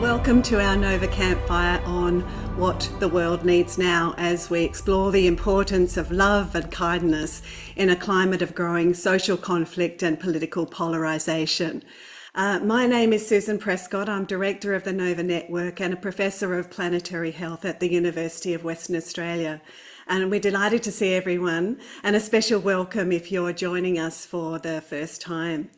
Welcome to our Nova Campfire on what the world needs now as we explore the importance of love and kindness in a climate of growing social conflict and political polarization. My name is Susan Prescott. I'm Director of the Nova Network and a Professor of Planetary Health at the University of Western Australia. And we're delighted to see everyone, and a special welcome if you're joining us for the first time.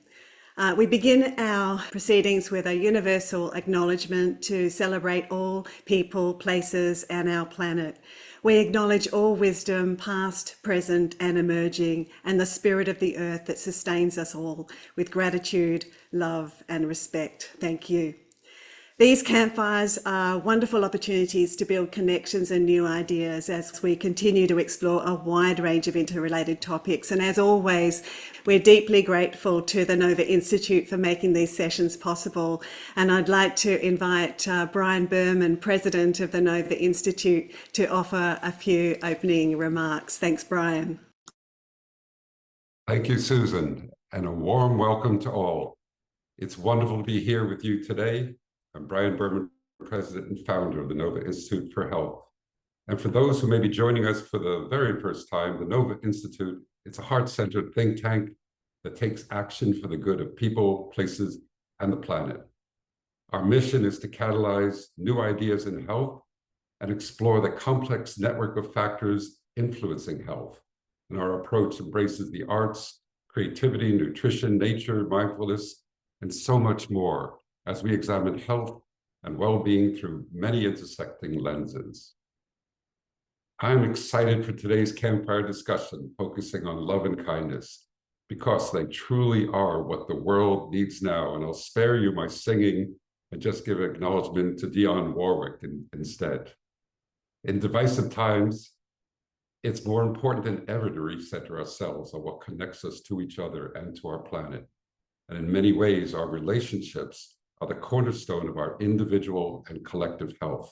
We begin our proceedings with a universal acknowledgement to celebrate all people, places, and our planet. We acknowledge all wisdom, past, present, and emerging, and the spirit of the earth that sustains us all with gratitude, love, and respect. Thank you. These campfires are wonderful opportunities to build connections and new ideas as we continue to explore a wide range of interrelated topics. And as always, we're deeply grateful to the Nova Institute for making these sessions possible. And I'd like to invite Brian Berman, President of the Nova Institute, to offer a few opening remarks. Thanks, Brian. Thank you, Susan, and a warm welcome to all. It's wonderful to be here with you today. I'm Brian Berman, President and Founder of the Nova Institute for Health. And for those who may be joining us for the very first time, the Nova Institute, it's a heart-centered think tank that takes action for the good of people, places, and the planet. Our mission is to catalyze new ideas in health and explore the complex network of factors influencing health. And our approach embraces the arts, creativity, nutrition, nature, mindfulness, and so much more as we examine health and well-being through many intersecting lenses. I'm excited for today's campfire discussion, focusing on love and kindness, because they truly are what the world needs now. And I'll spare you my singing and just give acknowledgement to Dionne Warwick instead. In divisive times, it's more important than ever to recenter ourselves on what connects us to each other and to our planet. And in many ways, our relationships are the cornerstone of our individual and collective health.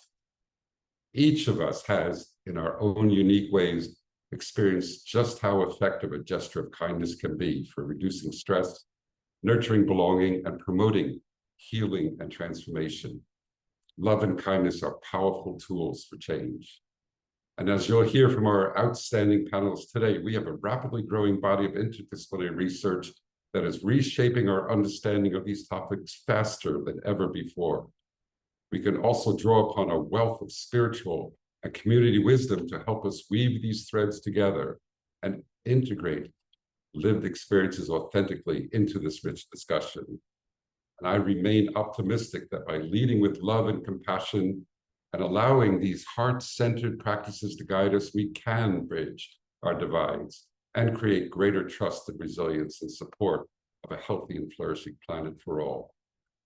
Each of us has, in our own unique ways, experienced just how effective a gesture of kindness can be for reducing stress, nurturing belonging, and promoting healing and transformation. Love and kindness are powerful tools for change. And as you'll hear from our outstanding panelists today, we have a rapidly growing body of interdisciplinary research that is reshaping our understanding of these topics faster than ever before. We can also draw upon a wealth of spiritual and community wisdom to help us weave these threads together and integrate lived experiences authentically into this rich discussion. And I remain optimistic that by leading with love and compassion and allowing these heart-centered practices to guide us, we can bridge our divides and create greater trust and resilience and support of a healthy and flourishing planet for all.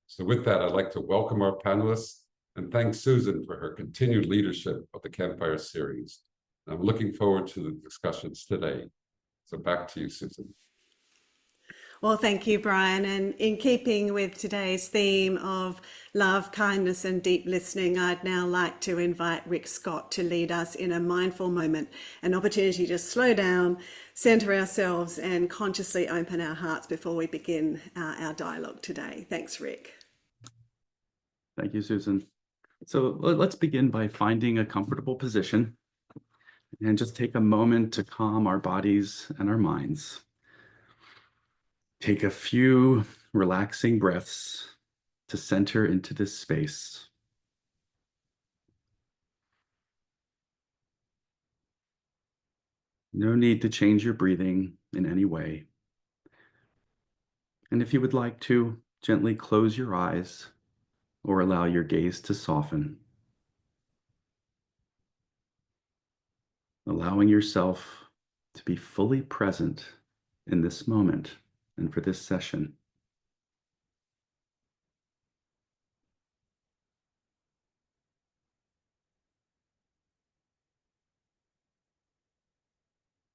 So with that, I'd like to welcome our panelists and thank Susan for her continued leadership of the Campfire series. And I'm looking forward to the discussions today. So back to you, Susan. Well, thank you, Brian. And in keeping with today's theme of love, kindness, and deep listening, I'd now like to invite Rick Scott to lead us in a mindful moment, an opportunity to slow down, center ourselves, and consciously open our hearts before we begin our dialogue today. Thanks, Rick. Thank you, Susan. So let's begin by finding a comfortable position and just take a moment to calm our bodies and our minds. Take a few relaxing breaths to center into this space. No need to change your breathing in any way. And if you would like to, gently close your eyes or allow your gaze to soften. Allowing yourself to be fully present in this moment and for this session.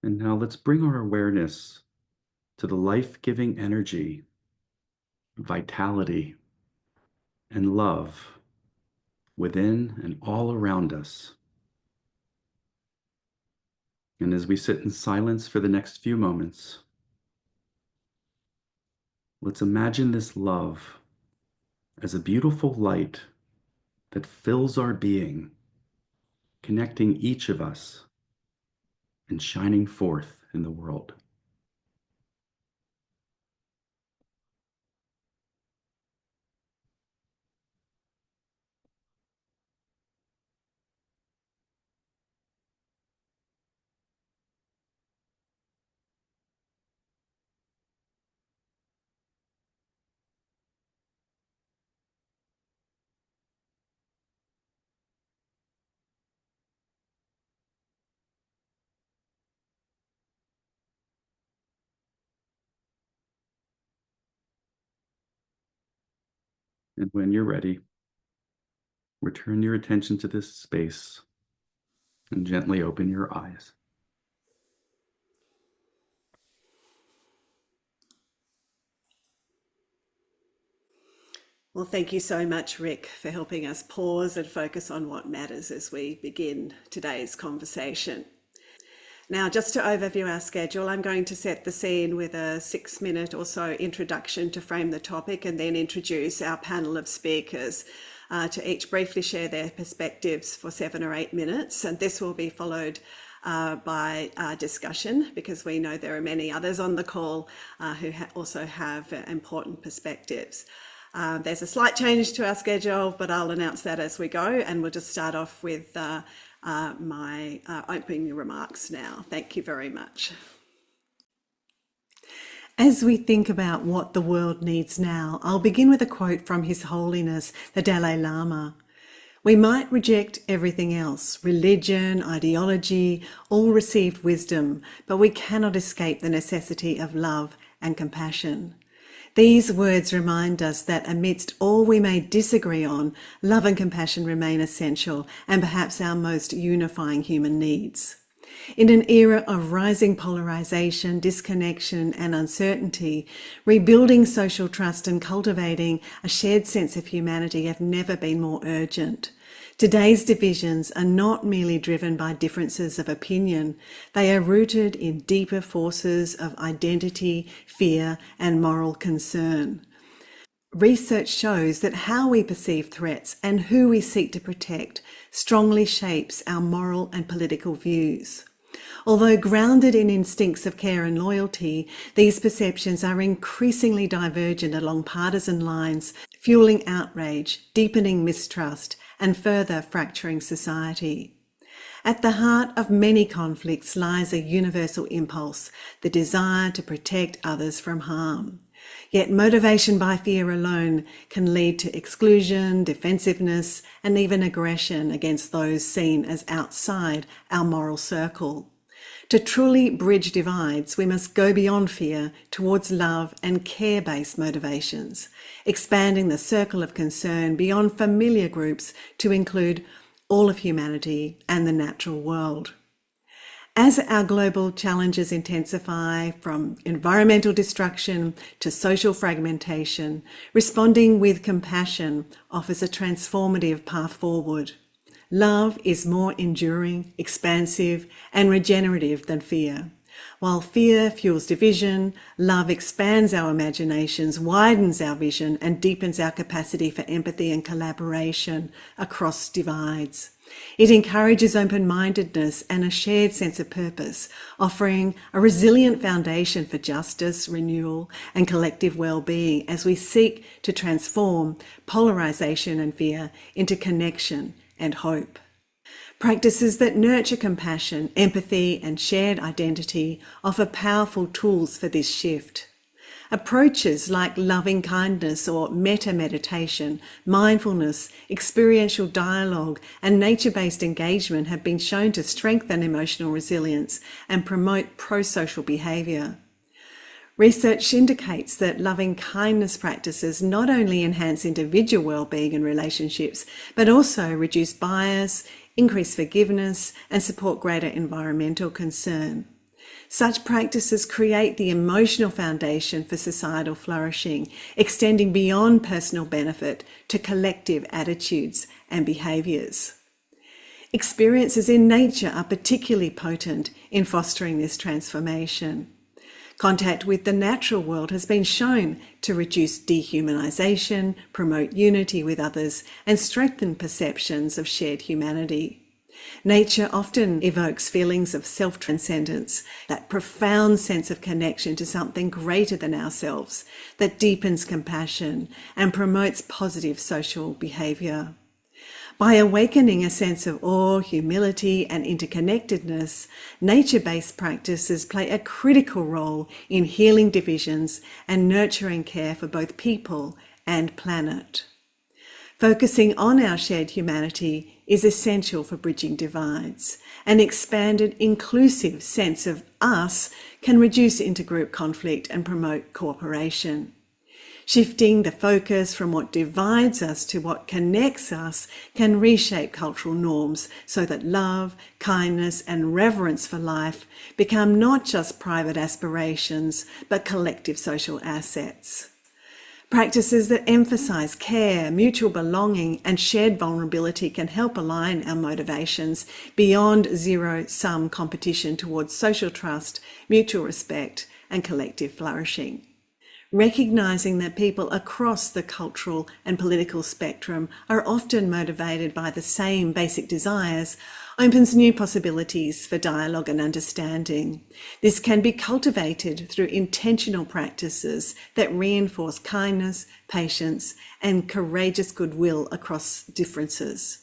And now let's bring our awareness to the life-giving energy, vitality, and love within and all around us. And as we sit in silence for the next few moments, let's imagine this love as a beautiful light that fills our being, connecting each of us and shining forth in the world. And when you're ready, return your attention to this space and gently open your eyes. Well, thank you so much, Rick, for helping us pause and focus on what matters as we begin today's conversation. Now, just to overview our schedule, I'm going to set the scene with a 6-minute or so introduction to frame the topic, and then introduce our panel of speakers to each briefly share their perspectives for 7 or 8 minutes. And this will be followed by discussion, because we know there are many others on the call who also have important perspectives. There's a slight change to our schedule, but I'll announce that as we go, and we'll just start off with my opening remarks now. Thank you very much. As we think about what the world needs now, I'll begin with a quote from His Holiness, the Dalai Lama. We might reject everything else, religion, ideology, all received wisdom, but we cannot escape the necessity of love and compassion. These words remind us that amidst all we may disagree on, love and compassion remain essential and perhaps our most unifying human needs. In an era of rising polarization, disconnection and uncertainty, rebuilding social trust and cultivating a shared sense of humanity have never been more urgent. Today's divisions are not merely driven by differences of opinion, they are rooted in deeper forces of identity, fear, and moral concern. Research shows that how we perceive threats and who we seek to protect strongly shapes our moral and political views. Although grounded in instincts of care and loyalty, these perceptions are increasingly divergent along partisan lines, fueling outrage, deepening mistrust, and further fracturing society. At the heart of many conflicts lies a universal impulse, the desire to protect others from harm. Yet motivation by fear alone can lead to exclusion, defensiveness, and even aggression against those seen as outside our moral circle. To truly bridge divides, we must go beyond fear towards love and care-based motivations, expanding the circle of concern beyond familiar groups to include all of humanity and the natural world. As our global challenges intensify, from environmental destruction to social fragmentation, responding with compassion offers a transformative path forward. Love is more enduring, expansive, and regenerative than fear. While fear fuels division, love expands our imaginations, widens our vision, and deepens our capacity for empathy and collaboration across divides. It encourages open-mindedness and a shared sense of purpose, offering a resilient foundation for justice, renewal, and collective well-being as we seek to transform polarization and fear into connection and hope. Practices that nurture compassion, empathy, and shared identity offer powerful tools for this shift. Approaches like loving kindness or metta meditation, mindfulness, experiential dialogue, and nature-based engagement have been shown to strengthen emotional resilience and promote pro-social behaviour. Research indicates that loving kindness practices not only enhance individual well-being and relationships, but also reduce bias, increase forgiveness, and support greater environmental concern. Such practices create the emotional foundation for societal flourishing, extending beyond personal benefit to collective attitudes and behaviours. Experiences in nature are particularly potent in fostering this transformation. Contact with the natural world has been shown to reduce dehumanization, promote unity with others, and strengthen perceptions of shared humanity. Nature often evokes feelings of self-transcendence, that profound sense of connection to something greater than ourselves, that deepens compassion and promotes positive social behaviour. By awakening a sense of awe, humility, and interconnectedness, nature-based practices play a critical role in healing divisions and nurturing care for both people and planet. Focusing on our shared humanity is essential for bridging divides. An expanded, inclusive sense of us can reduce intergroup conflict and promote cooperation. Shifting the focus from what divides us to what connects us can reshape cultural norms so that love, kindness, and reverence for life become not just private aspirations, but collective social assets. Practices that emphasize care, mutual belonging, and shared vulnerability can help align our motivations beyond zero-sum competition towards social trust, mutual respect, and collective flourishing. Recognizing that people across the cultural and political spectrum are often motivated by the same basic desires opens new possibilities for dialogue and understanding. This can be cultivated through intentional practices that reinforce kindness, patience, and courageous goodwill across differences.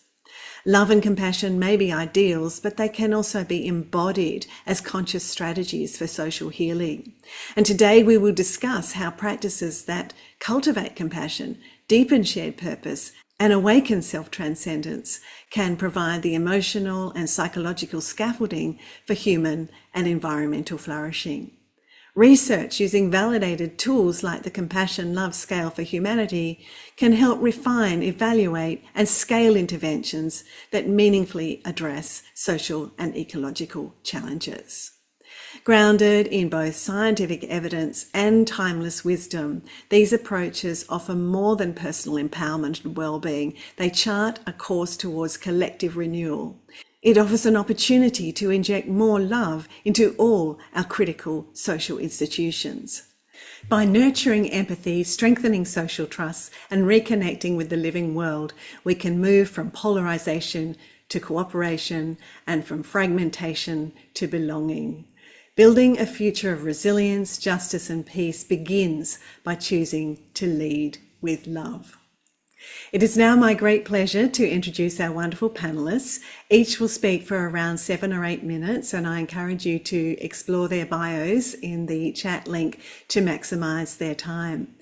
Love and compassion may be ideals, but they can also be embodied as conscious strategies for social healing. And today we will discuss how practices that cultivate compassion, deepen shared purpose, and awaken self-transcendence can provide the emotional and psychological scaffolding for human and environmental flourishing. Research using validated tools like the Compassion Love Scale for Humanity can help refine, evaluate, and scale interventions that meaningfully address social and ecological challenges. Grounded in both scientific evidence and timeless wisdom, these approaches offer more than personal empowerment and well-being. They chart a course towards collective renewal. It offers an opportunity to inject more love into all our critical social institutions. By nurturing empathy, strengthening social trust, and reconnecting with the living world, we can move from polarization to cooperation and from fragmentation to belonging. Building a future of resilience, justice, and peace begins by choosing to lead with love. It is now my great pleasure to introduce our wonderful panelists. Each will speak for around 7 or 8 minutes, and I encourage you to explore their bios in the chat link to maximise their time.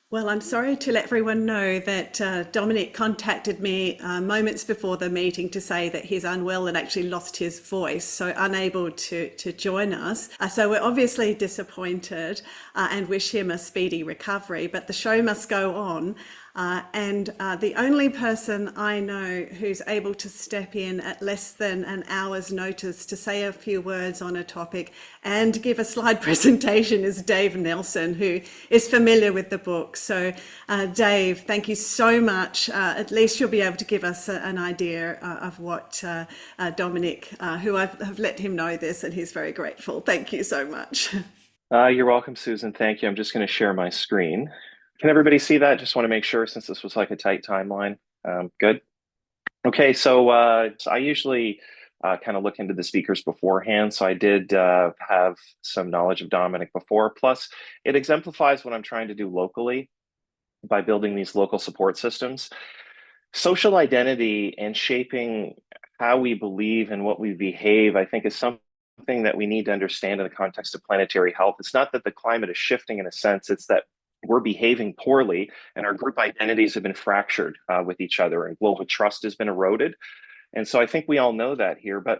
Well, I'm sorry to let everyone know that Dominic contacted me moments before the meeting to say that he's unwell and actually lost his voice, so unable to join us. So we're obviously disappointed and wish him a speedy recovery, but the show must go on. And the only person I know who's able to step in at less than an hour's notice to say a few words on a topic and give a slide presentation is Dave Nelson, who is familiar with the book. So Dave, thank you so much. At least you'll be able to give us an idea of what Dominic, who I've let him know this, and he's very grateful. Thank you so much. You're welcome, Susan. Thank you. I'm just going to share my screen. Can everybody see that? Just want to make sure, since this was like a tight timeline. Good. Okay, so I usually kind of look into the speakers beforehand. So I did have some knowledge of Dominic before. Plus, it exemplifies what I'm trying to do locally by building these local support systems. Social identity and shaping how we believe and what we behave, I think, is something that we need to understand in the context of planetary health. It's not that the climate is shifting in a sense, it's that we're behaving poorly and our group identities have been fractured with each other, and global trust has been eroded. And so I think we all know that here, but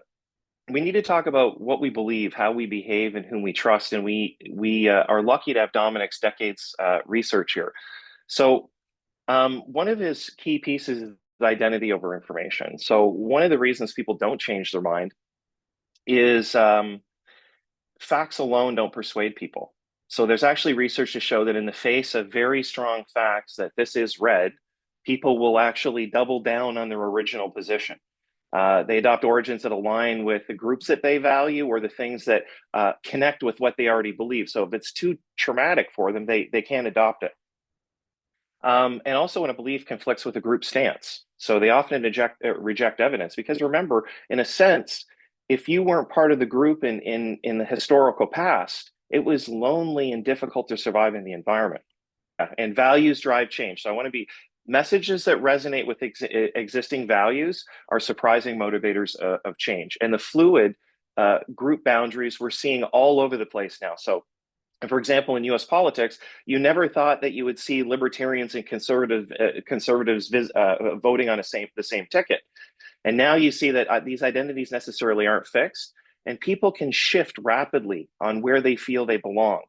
we need to talk about what we believe, how we behave, and whom we trust. And we are lucky to have Dominic's decades research here. So one of his key pieces is identity over information. So one of the reasons people don't change their mind is facts alone don't persuade people. So there's actually research to show that in the face of very strong facts that this is red, people will actually double down on their original position. They adopt origins that align with the groups that they value or the things that connect with what they already believe. So if it's too traumatic for them, they can't adopt it. And also when a belief conflicts with a group stance. So they often reject evidence because remember, in a sense, if you weren't part of the group in the historical past, it was lonely and difficult to survive in the environment. And values drive change. So I want to be messages that resonate with existing values are surprising motivators of change. And the fluid group boundaries we're seeing all over the place now. So for example, in US politics, you never thought that you would see libertarians and conservatives voting on the same ticket. And now you see that these identities necessarily aren't fixed, and people can shift rapidly on where they feel they belong,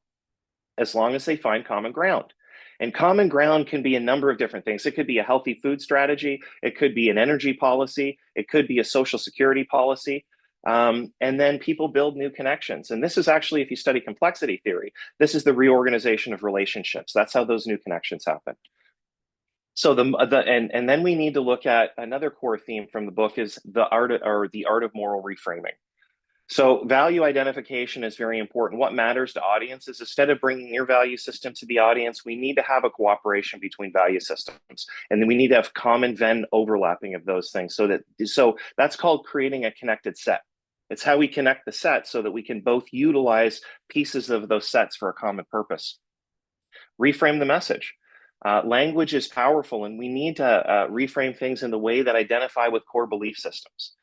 as long as they find common ground. And common ground can be a number of different things. It could be a healthy food strategy. It could be an energy policy. It could be a social security policy. And then people build new connections. And this is actually, if you study complexity theory, this is the reorganization of relationships. That's how those new connections happen. So and then we need to look at another core theme from the book is the art of moral reframing. So value identification is very important. What matters to audiences, instead of bringing your value system to the audience, we need to have a cooperation between value systems. And then we need to have common Venn overlapping of those things. So that's called creating a connected set. It's how we connect the set so that we can both utilize pieces of those sets for a common purpose. Reframe the message. Language is powerful, and we need to reframe things in the way that identify with core belief systems.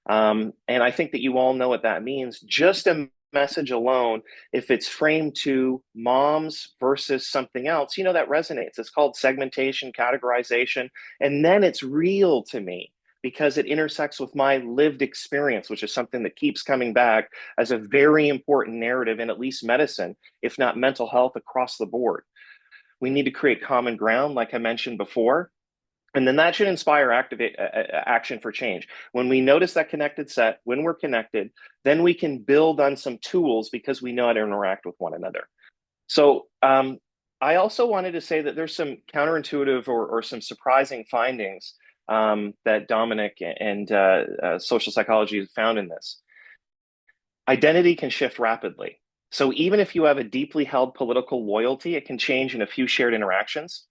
And I think that you all know what that means. Just a message alone, if it's framed to moms versus something else, that resonates. It's called segmentation, categorization, and then it's real to me because it intersects with my lived experience, which is something that keeps coming back as a very important narrative in at least medicine, if not mental health across the board. We need to create common ground, like I mentioned before. And then that should inspire action for change. When we notice that connected set, when we're connected, then we can build on some tools because we know how to interact with one another. So I also wanted to say that there's some counterintuitive or some surprising findings that Dominic and social psychology have found in this. Identity can shift rapidly. So even if you have a deeply held political loyalty, it can change in a few shared interactions.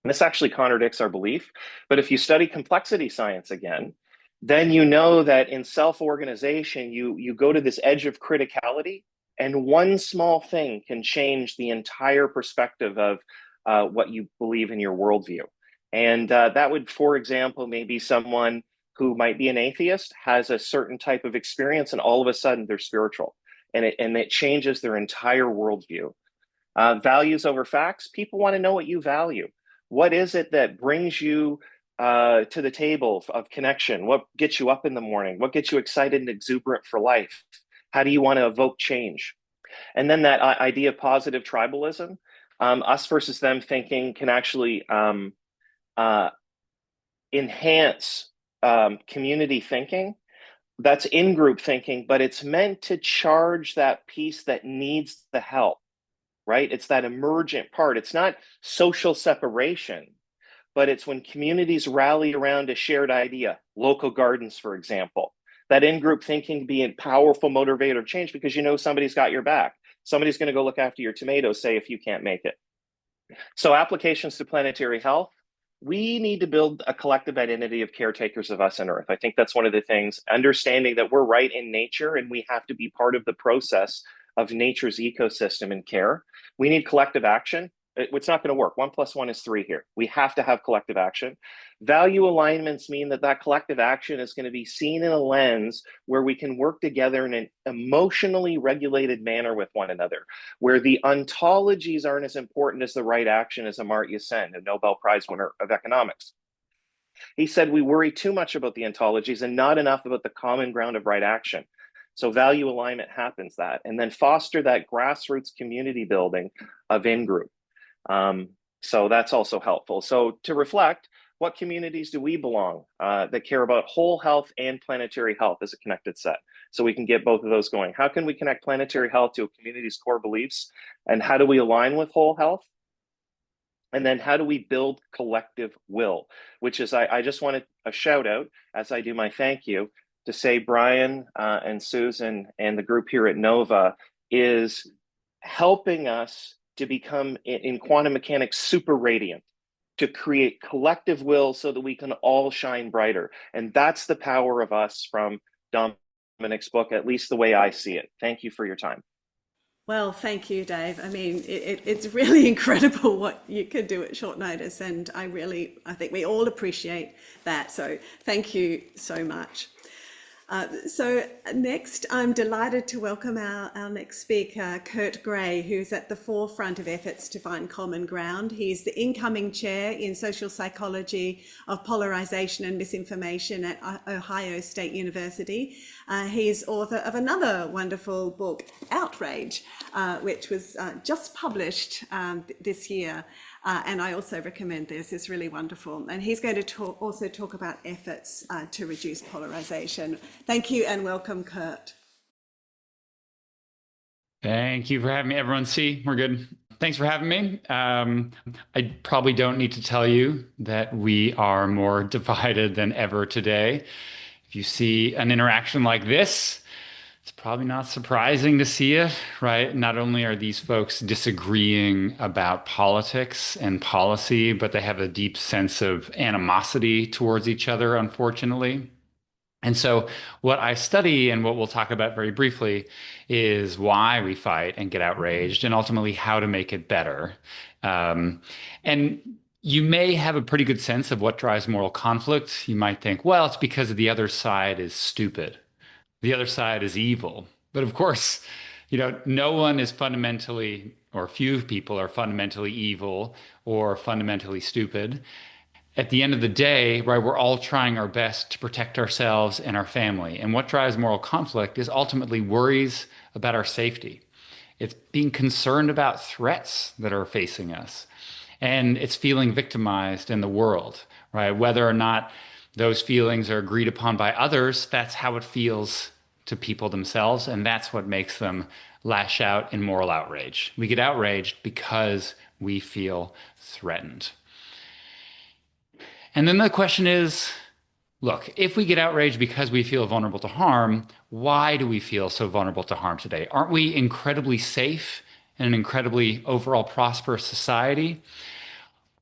And this actually contradicts our belief. But if you study complexity science again, then you know that in self-organization, you go to this edge of criticality, and one small thing can change the entire perspective of what you believe in your worldview. And that would, for example, maybe someone who might be an atheist has a certain type of experience, and all of a sudden they're spiritual, and it changes their entire worldview. Values over facts. People want to know what you value. What is it that brings you to the table of connection? What gets you up in the morning? What gets you excited and exuberant for life? How do you want to evoke change? And then that idea of positive tribalism, us versus them thinking can actually enhance community thinking. That's in-group thinking, but it's meant to charge that piece that needs the help. Right? It's that emergent part. It's not social separation, but it's when communities rally around a shared idea, local gardens, for example. That in-group thinking can be a powerful motivator of change because somebody's got your back. Somebody's going to go look after your tomatoes, say, if you can't make it. So applications to planetary health. We need to build a collective identity of caretakers of us and Earth. I think that's one of the things, understanding that we're right in nature and we have to be part of the process of nature's ecosystem and care. We need collective action. It's not going to work. 1 + 1 is 3 here. We have to have collective action. Value alignments mean that collective action is going to be seen in a lens where we can work together in an emotionally regulated manner with one another, where the ontologies aren't as important as the right action, as Amartya Sen, a Nobel Prize winner of economics. He said, we worry too much about the ontologies and not enough about the common ground of right action. So value alignment happens that, and then foster that grassroots community building of in-group. So that's also helpful. So to reflect, what communities do we belong that care about whole health and planetary health as a connected set? So we can get both of those going. How can we connect planetary health to a community's core beliefs? And how do we align with whole health? And then how do we build collective will, which is, I just wanted a shout out as I do my thank you to say Brian and Susan and the group here at Nova is helping us to become, in quantum mechanics, super radiant, to create collective will so that we can all shine brighter. And that's the power of us from Dominic's book, at least the way I see it. Thank you for your time. Well, thank you, Dave. I mean, it's really incredible what you could do at short notice, and I think we all appreciate that. So thank you so much. So next, I'm delighted to welcome our next speaker, Kurt Gray, who's at the forefront of efforts to find common ground. He's the incoming chair in social psychology of polarization and misinformation at Ohio State University. He's author of another wonderful book, Outrage, which was just published this year. And I also recommend this, it's really wonderful. And he's going to also talk about efforts to reduce polarization. Thank you and welcome, Kurt. Thank you for having me. Everyone see, we're good. Thanks for having me. I probably don't need to tell you that we are more divided than ever today. If you see an interaction like this, it's probably not surprising to see it, right? Not only are these folks disagreeing about politics and policy, but they have a deep sense of animosity towards each other, unfortunately. And so what I study and what we'll talk about very briefly is why we fight and get outraged and ultimately how to make it better. And you may have a pretty good sense of what drives moral conflict. You might think, well, it's because the other side is stupid. The other side is evil. But of course, no one is fundamentally, or few people are fundamentally evil or fundamentally stupid. At the end of the day, right, we're all trying our best to protect ourselves and our family. And what drives moral conflict is ultimately worries about our safety. It's being concerned about threats that are facing us. And it's feeling victimized in the world, right? Whether or not those feelings are agreed upon by others, that's how it feels to people themselves, and that's what makes them lash out in moral outrage. We get outraged because we feel threatened. And then the question is, look, if we get outraged because we feel vulnerable to harm, why do we feel so vulnerable to harm today? Aren't we incredibly safe in an incredibly overall prosperous society?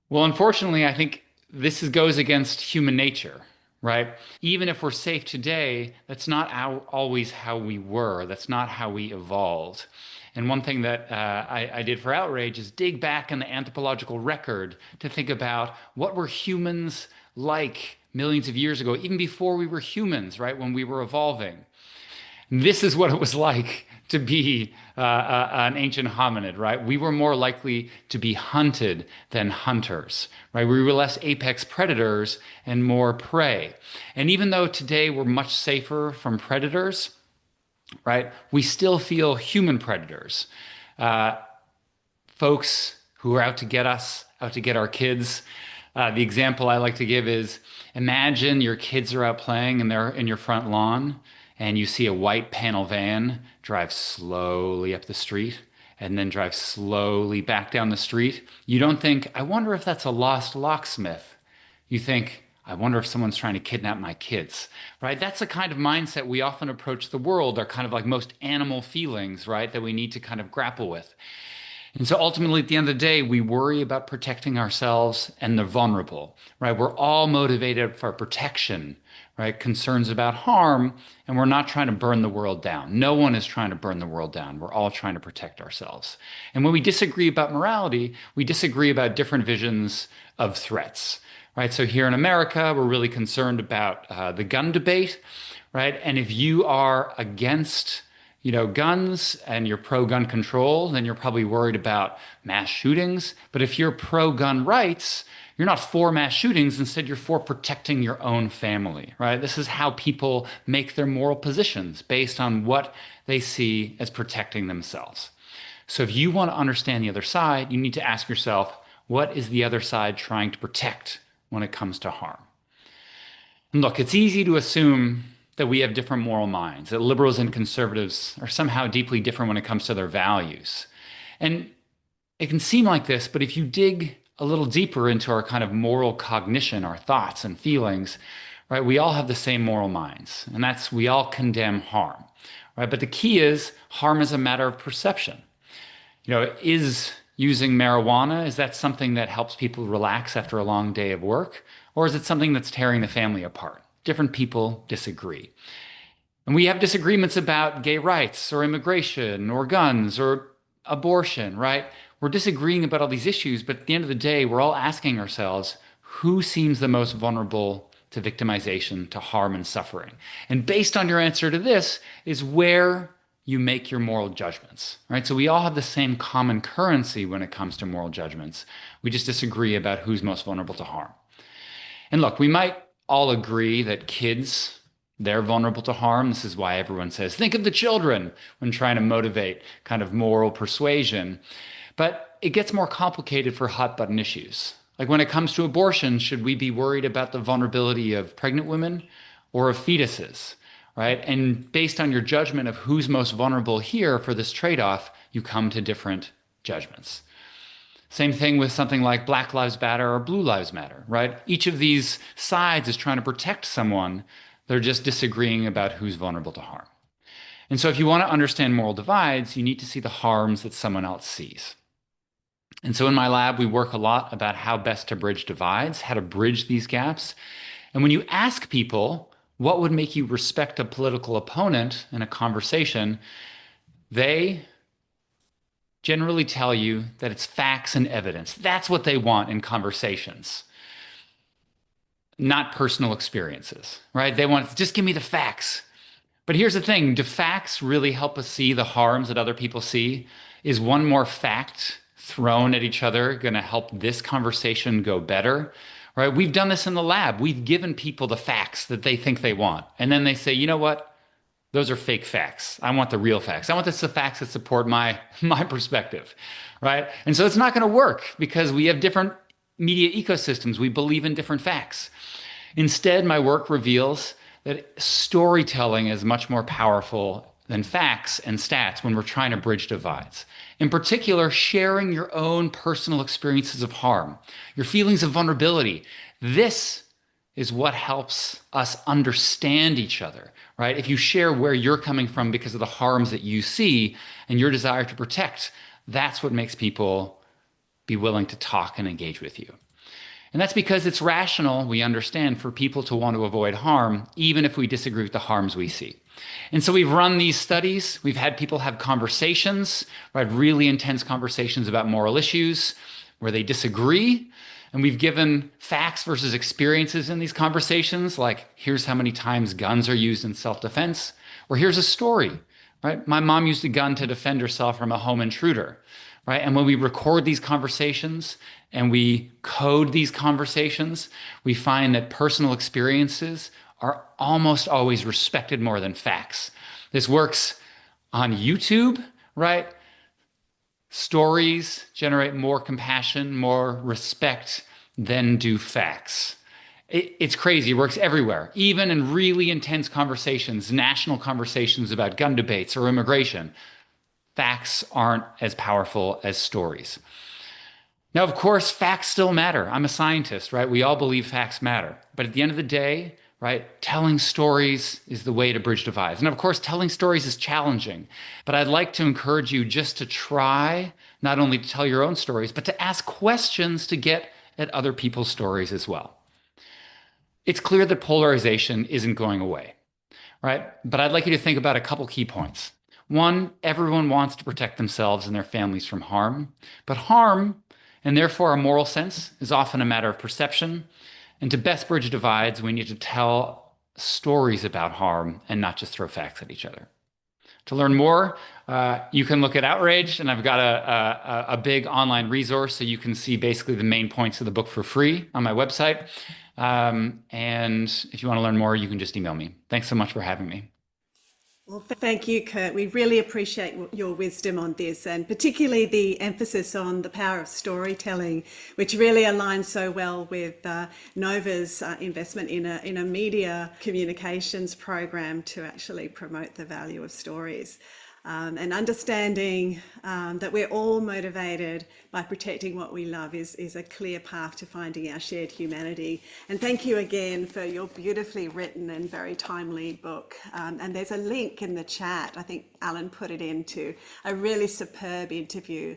Well, unfortunately, I think this goes against human nature, right? Even if we're safe today, that's not always how we were. That's not how we evolved. And one thing that I did for Outrage is dig back in the anthropological record to think about what were humans like millions of years ago, even before we were humans, right? When we were evolving. This is what it was like to be an ancient hominid, right? We were more likely to be hunted than hunters, right? We were less apex predators and more prey. And even though today we're much safer from predators, right, we still feel human predators. Folks who are out to get us, out to get our kids. The example I like to give is, imagine your kids are out playing and they're in your front lawn, and you see a white panel van drive slowly up the street and then drive slowly back down the street. You don't think, I wonder if that's a lost locksmith. You think, I wonder if someone's trying to kidnap my kids, right? That's the kind of mindset we often approach the world, are kind of like most animal feelings, right, that we need to kind of grapple with. And so ultimately, at the end of the day, we worry about protecting ourselves and the vulnerable, right? We're all motivated for protection, right? Concerns about harm, and we're not trying to burn the world down. No one is trying to burn the world down. We're all trying to protect ourselves. And when we disagree about morality, we disagree about different visions of threats, right? So here in America, we're really concerned about the gun debate, right? And if you are against guns and you're pro-gun control, then you're probably worried about mass shootings. But if you're pro-gun rights, you're not for mass shootings. Instead, you're for protecting your own family, right? This is how people make their moral positions, based on what they see as protecting themselves. So if you want to understand the other side, you need to ask yourself, what is the other side trying to protect when it comes to harm? And look, it's easy to assume that we have different moral minds, that liberals and conservatives are somehow deeply different when it comes to their values. And it can seem like this, but if you dig a little deeper into our kind of moral cognition, our thoughts and feelings, right, we all have the same moral minds, and that's we all condemn harm, right? But the key is harm is a matter of perception. Is using marijuana, is that something that helps people relax after a long day of work? Or is it something that's tearing the family apart? Different people disagree. And we have disagreements about gay rights or immigration or guns or abortion, right? We're disagreeing about all these issues, but at the end of the day, we're all asking ourselves, who seems the most vulnerable to victimization, to harm and suffering? And based on your answer to this is where you make your moral judgments, right? So we all have the same common currency when it comes to moral judgments. We just disagree about who's most vulnerable to harm. And look, we might all agree that kids, they're vulnerable to harm. This is why everyone says, think of the children when trying to motivate kind of moral persuasion. But it gets more complicated for hot button issues. Like when it comes to abortion, should we be worried about the vulnerability of pregnant women or of fetuses, right? And based on your judgment of who's most vulnerable here for this trade-off, you come to different judgments. Same thing with something like Black Lives Matter or Blue Lives Matter, right? Each of these sides is trying to protect someone. They're just disagreeing about who's vulnerable to harm. And so if you want to understand moral divides, you need to see the harms that someone else sees. And so in my lab, we work a lot about how best to bridge divides, how to bridge these gaps. And when you ask people what would make you respect a political opponent in a conversation, they generally tell you that it's facts and evidence. That's what they want in conversations, not personal experiences, right? They want, just give me the facts. But here's the thing, do facts really help us see the harms that other people see? Is one more fact thrown at each other going to help this conversation go better? Right? We've done this in the lab. We've given people the facts that they think they want. And then they say, you know what? Those are fake facts. I want the real facts. I want the facts that support my perspective, right? And so it's not going to work because we have different media ecosystems. We believe in different facts. Instead, my work reveals that storytelling is much more powerful than facts and stats when we're trying to bridge divides. In particular, sharing your own personal experiences of harm, your feelings of vulnerability. This is what helps us understand each other, right? If you share where you're coming from because of the harms that you see and your desire to protect, that's what makes people be willing to talk and engage with you. And that's because it's rational, we understand, for people to want to avoid harm, even if we disagree with the harms we see. And so we've run these studies. We've had people have conversations, right? Really intense conversations about moral issues where they disagree. And we've given facts versus experiences in these conversations, like here's how many times guns are used in self-defense, or here's a story, right? My mom used a gun to defend herself from a home intruder, right? And when we record these conversations and we code these conversations, we find that personal experiences are almost always respected more than facts. This works on YouTube, right? Stories generate more compassion, more respect than do facts. It's crazy. It works everywhere, even in really intense conversations, national conversations about gun debates or immigration. Facts aren't as powerful as stories. Now, of course, facts still matter. I'm a scientist, right? We all believe facts matter. But at the end of the day, right, telling stories is the way to bridge divides. And of course, telling stories is challenging. But I'd like to encourage you just to try not only to tell your own stories, but to ask questions to get at other people's stories as well. It's clear that polarization isn't going away, right? But I'd like you to think about a couple key points. One, everyone wants to protect themselves and their families from harm. But harm, and therefore a moral sense, is often a matter of perception. And to best bridge divides, we need to tell stories about harm and not just throw facts at each other. To learn more, you can look at Outrage, and I've got a big online resource so you can see basically the main points of the book for free on my website. And if you want to learn more, you can just email me. Thanks so much for having me. Well, thank you, Kurt. We really appreciate your wisdom on this, and particularly the emphasis on the power of storytelling, which really aligns so well with Nova's investment in a media communications program to actually promote the value of stories. and understanding that we're all motivated by protecting what we love is a clear path to finding our shared humanity. And thank you again for your beautifully written and very timely book. And there's a link in the chat. I think Alan put it into a really superb interview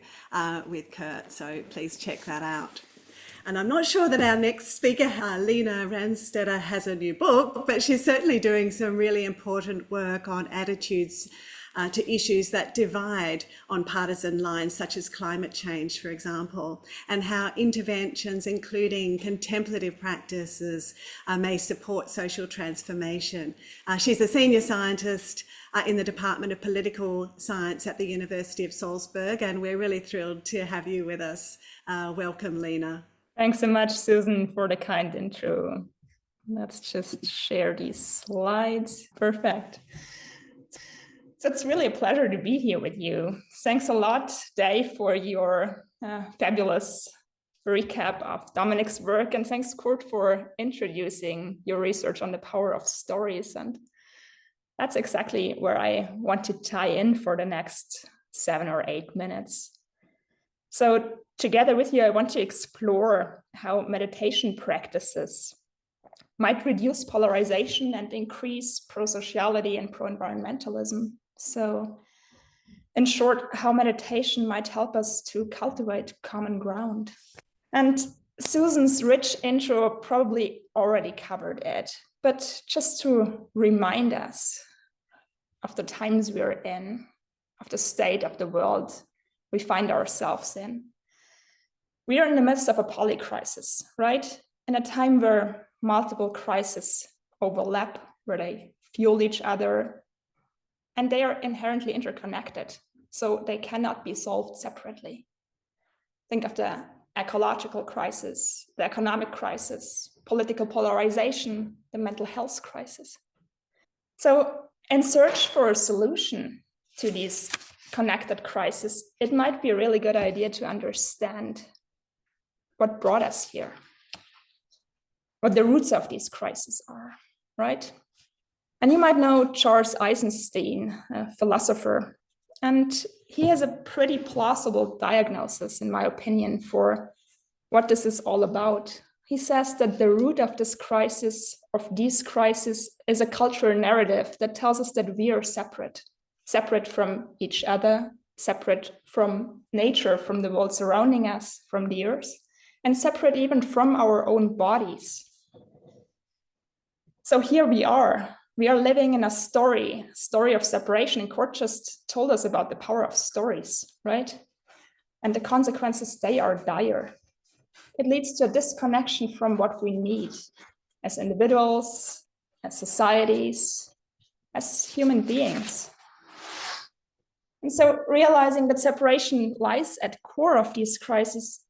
with Kurt. So please check that out. And I'm not sure that our next speaker, Lena Ranstetter, has a new book, but she's certainly doing some really important work on attitudes to issues that divide on partisan lines, such as climate change, for example, and how interventions, including contemplative practices, may support social transformation. She's a senior scientist in the Department of Political Science at the University of Salzburg, and we're really thrilled to have you with us. Welcome, Lena. Thanks so much, Susan, for the kind intro. Let's just share these slides. Perfect. So it's really a pleasure to be here with you. Thanks a lot, Dave, for your fabulous recap of Dominic's work. And thanks, Kurt, for introducing your research on the power of stories. And that's exactly where I want to tie in for the next 7 or 8 minutes. So together with you, I want to explore how meditation practices might reduce polarization and increase pro-sociality and pro-environmentalism. So in short, how meditation might help us to cultivate common ground. And Susan's rich intro probably already covered it, but just to remind us of the times we're in, of the state of the world we find ourselves in. We are in the midst of a polycrisis, right? In a time where multiple crises overlap, where they fuel each other, and they are inherently interconnected, so they cannot be solved separately. Think of the ecological crisis, the economic crisis, political polarization, the mental health crisis. So in search for a solution to these connected crises, it might be a really good idea to understand what brought us here, what the roots of these crises are, right? And you might know Charles Eisenstein, a philosopher, and he has a pretty plausible diagnosis, in my opinion, for what this is all about. He says that the root of this crisis, of these crises, is a cultural narrative that tells us that we are separate from each other, separate from nature, from the world surrounding us, from the earth, and separate even from our own bodies. So here we are living in a story of separation, and Kurt just told us about the power of stories, right? And the consequences, they are dire. It leads to a disconnection from what we need as individuals, as societies, as human beings. And so realizing that separation lies at core of these crises,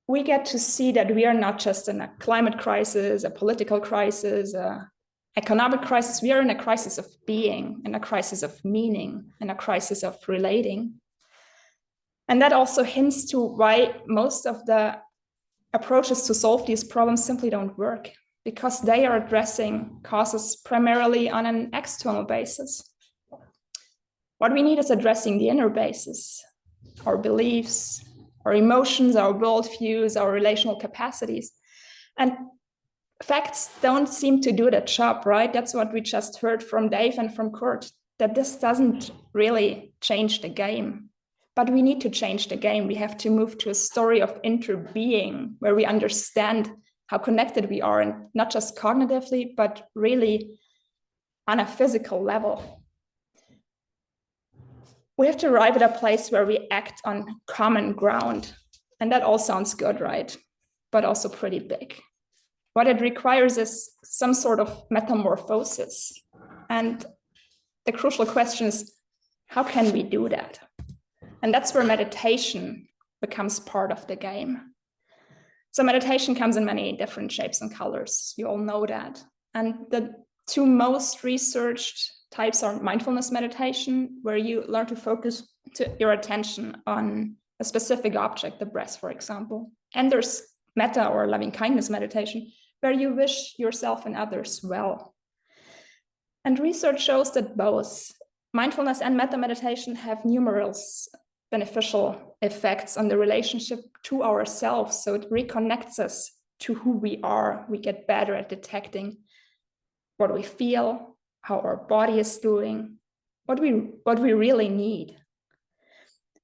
we get to see that we are not just in a climate crisis, a political crisis, a economic crisis. We are in a crisis of being, in a crisis of meaning, in a crisis of relating. And that also hints to why most of the approaches to solve these problems simply don't work, because they are addressing causes primarily on an external basis. What we need is addressing the inner basis, our beliefs, our emotions, our worldviews, our relational capacities. And facts don't seem to do that job, right? That's what we just heard from Dave and from Kurt, that this doesn't really change the game. But we need to change the game. We have to move to a story of interbeing, where we understand how connected we are, and not just cognitively, but really on a physical level. We have to arrive at a place where we act on common ground. And that all sounds good, right? But also pretty big. What it requires is some sort of metamorphosis. And the crucial question is, how can we do that? And that's where meditation becomes part of the game. So meditation comes in many different shapes and colors. You all know that. And the two most researched types are mindfulness meditation, where you learn to focus your attention on a specific object, the breath, for example. And there's metta, or loving kindness meditation, where you wish yourself and others well. And research shows that both mindfulness and metta meditation have numerous beneficial effects on the relationship to ourselves. So it reconnects us to who we are. We get better at detecting what we feel, how our body is doing, what we really need.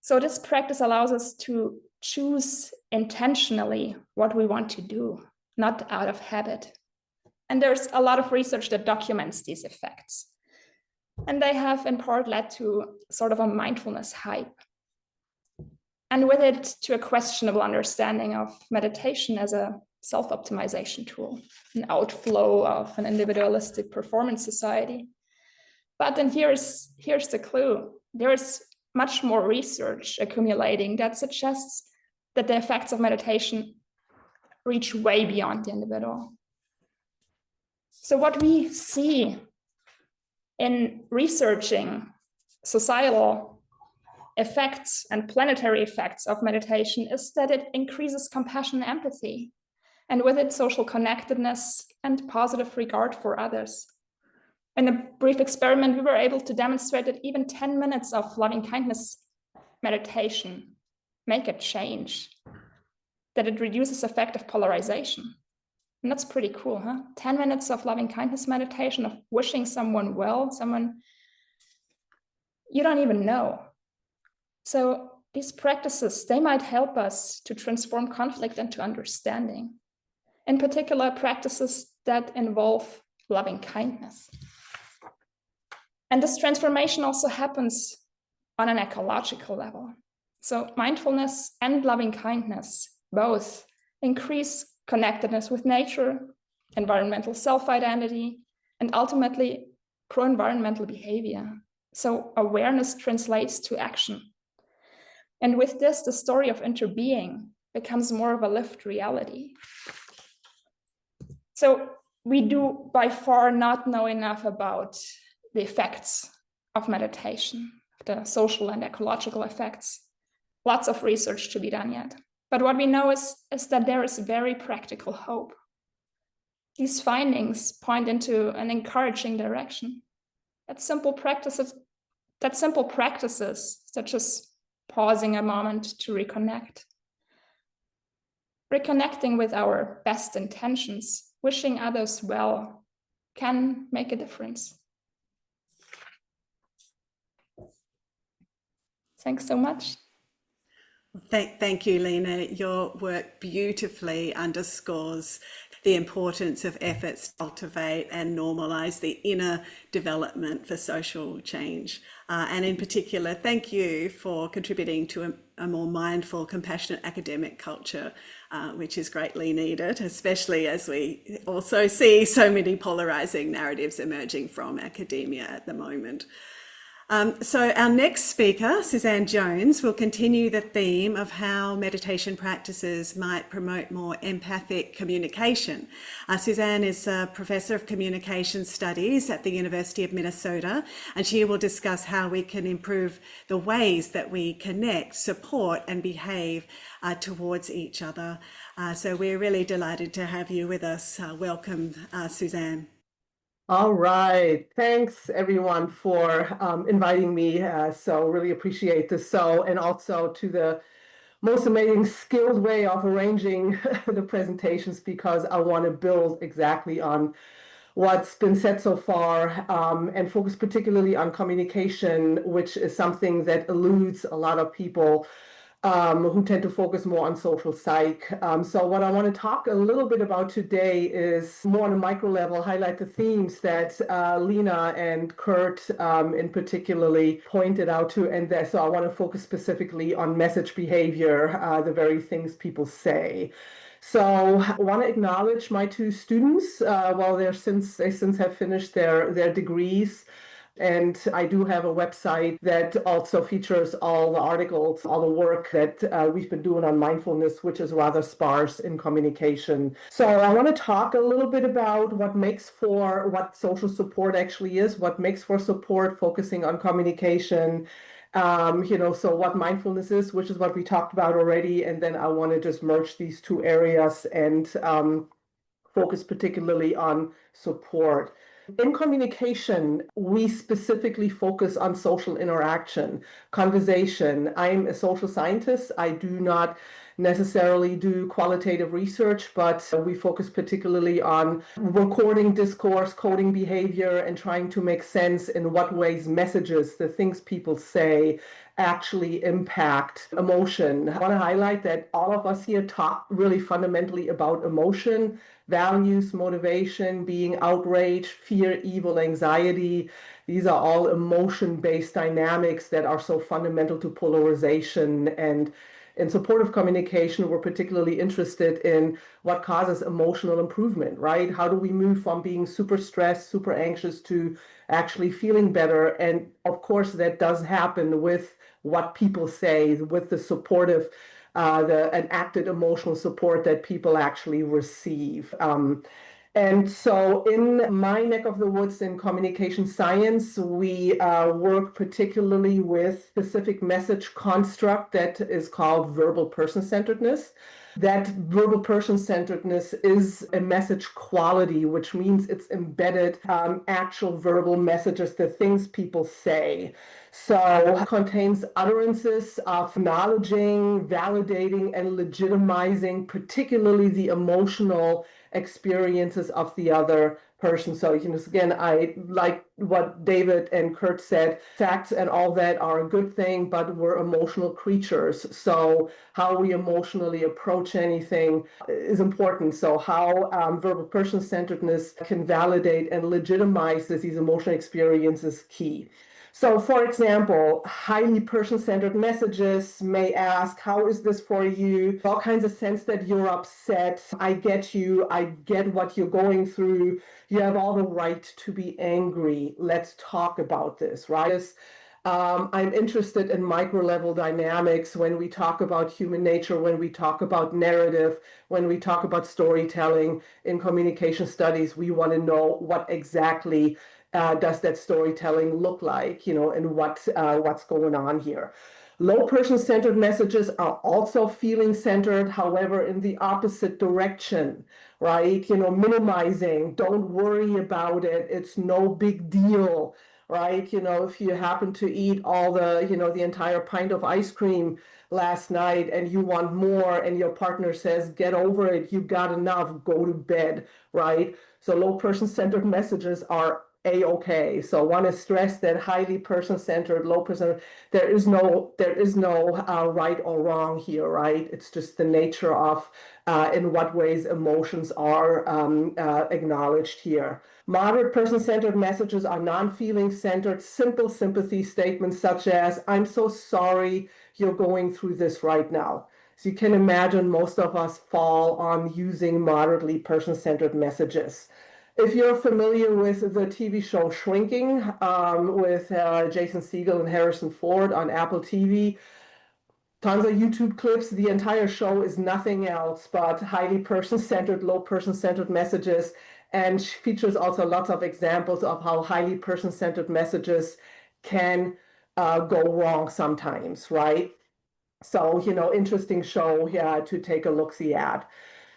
So this practice allows us to choose intentionally what we want to do, not out of habit. And there's a lot of research that documents these effects. And they have in part led to sort of a mindfulness hype. And with it, to a questionable understanding of meditation as a self-optimization tool, an outflow of an individualistic performance society. But then here's the clue. There is much more research accumulating that suggests that the effects of meditation reach way beyond the individual. So what we see in researching societal effects and planetary effects of meditation is that it increases compassion and empathy, and with it, social connectedness and positive regard for others. In a brief experiment, we were able to demonstrate that even 10 minutes of loving kindness meditation make a change, that it reduces affective polarization. And that's pretty cool, huh? 10 minutes of loving kindness meditation, of wishing someone well, someone you don't even know. So these practices, they might help us to transform conflict into understanding. In particular, practices that involve loving kindness. And this transformation also happens on an ecological level. So mindfulness and loving kindness both increase connectedness with nature, environmental self-identity, and ultimately pro-environmental behavior. So awareness translates to action. And with this, the story of interbeing becomes more of a lived reality. So we do by far not know enough about the effects of meditation, the social and ecological effects. Lots of research to be done yet. But what we know is that there is very practical hope. These findings point into an encouraging direction. That simple practices such as pausing a moment to reconnect, reconnecting with our best intentions, wishing others well, can make a difference. Thanks so much. Thank you, Lena. Your work beautifully underscores the importance of efforts to cultivate and normalize the inner development for social change. And in particular, thank you for contributing to a more mindful, compassionate academic culture, which is greatly needed, especially as we also see so many polarizing narratives emerging from academia at the moment. So our next speaker, Suzanne Jones, will continue the theme of how meditation practices might promote more empathic communication. Suzanne is a professor of communication studies at the University of Minnesota, and she will discuss how we can improve the ways that we connect, support, and behave towards each other. So we're really delighted to have you with us. Welcome, Suzanne. All right. Thanks, everyone, for inviting me. So really appreciate this. And also to the most amazing skilled way of arranging the presentations, because I want to build exactly on what's been said so far and focus particularly on communication, which is something that eludes a lot of people who tend to focus more on social psych. So what I want to talk a little bit about today is more on a micro level, highlight the themes that Lena and Kurt in particularly pointed out to. And so I want to focus specifically on message behavior, the very things people say. So I want to acknowledge my two students while they since have finished their degrees. And I do have a website that also features all the articles, all the work that we've been doing on mindfulness, which is rather sparse in communication. So I want to talk a little bit about what social support actually is, what makes for support, focusing on communication, so what mindfulness is, which is what we talked about already. And then I want to just merge these two areas and focus particularly on support. In communication, we specifically focus on social interaction, conversation. I'm a social scientist. I do not necessarily do qualitative research, but we focus particularly on recording discourse, coding behavior, and trying to make sense in what ways messages, the things people say, actually impact emotion. I want to highlight that all of us here talk really fundamentally about emotion, values, motivation, being outraged, fear, evil, anxiety. These are all emotion-based dynamics that are so fundamental to polarization. And in supportive communication, we're particularly interested in what causes emotional improvement, right? How do we move from being super stressed, super anxious to actually feeling better? And of course, that does happen with what people say, with the supportive, the enacted emotional support that people actually receive. And so in my neck of the woods in communication science, we work particularly with specific message construct that is called verbal person-centeredness. That verbal person-centeredness is a message quality, which means it's embedded actual verbal messages, the things people say. So it contains utterances of acknowledging, validating, and legitimizing, particularly the emotional experiences of the other person. So, again, I like what David and Kurt said. Facts and all that are a good thing, but we're emotional creatures. So how we emotionally approach anything is important. So how verbal person-centeredness can validate and legitimize these emotional experiences is key. So, for example, highly person-centered messages may ask, how is this for you? All kinds of sense that you're upset. I get you. I get what you're going through. You have all the right to be angry. Let's talk about this, right? I'm interested in micro-level dynamics when we talk about human nature, when we talk about narrative, when we talk about storytelling. In communication studies, we want to know what exactly does that storytelling look like, and what's going on here. Low person-centered messages are also feeling-centered, however, in the opposite direction, right? Minimizing, don't worry about it, it's no big deal, right? If you happen to eat all the entire pint of ice cream last night and you want more and your partner says, get over it, you got enough, go to bed, right? So low person-centered messages are a-okay. So I want to stress that highly person-centered, low person, there is no right or wrong here, right? It's just the nature of in what ways emotions are acknowledged here. Moderate person-centered messages are non-feeling centered, simple sympathy statements such as, I'm so sorry you're going through this right now. So you can imagine most of us fall on using moderately person-centered messages. If you're familiar with the TV show Shrinking with Jason Segel and Harrison Ford on Apple TV, tons of YouTube clips. The entire show is nothing else but highly person-centered, low person-centered messages, and features also lots of examples of how highly person-centered messages can go wrong sometimes, right? So, interesting show to take a look-see at.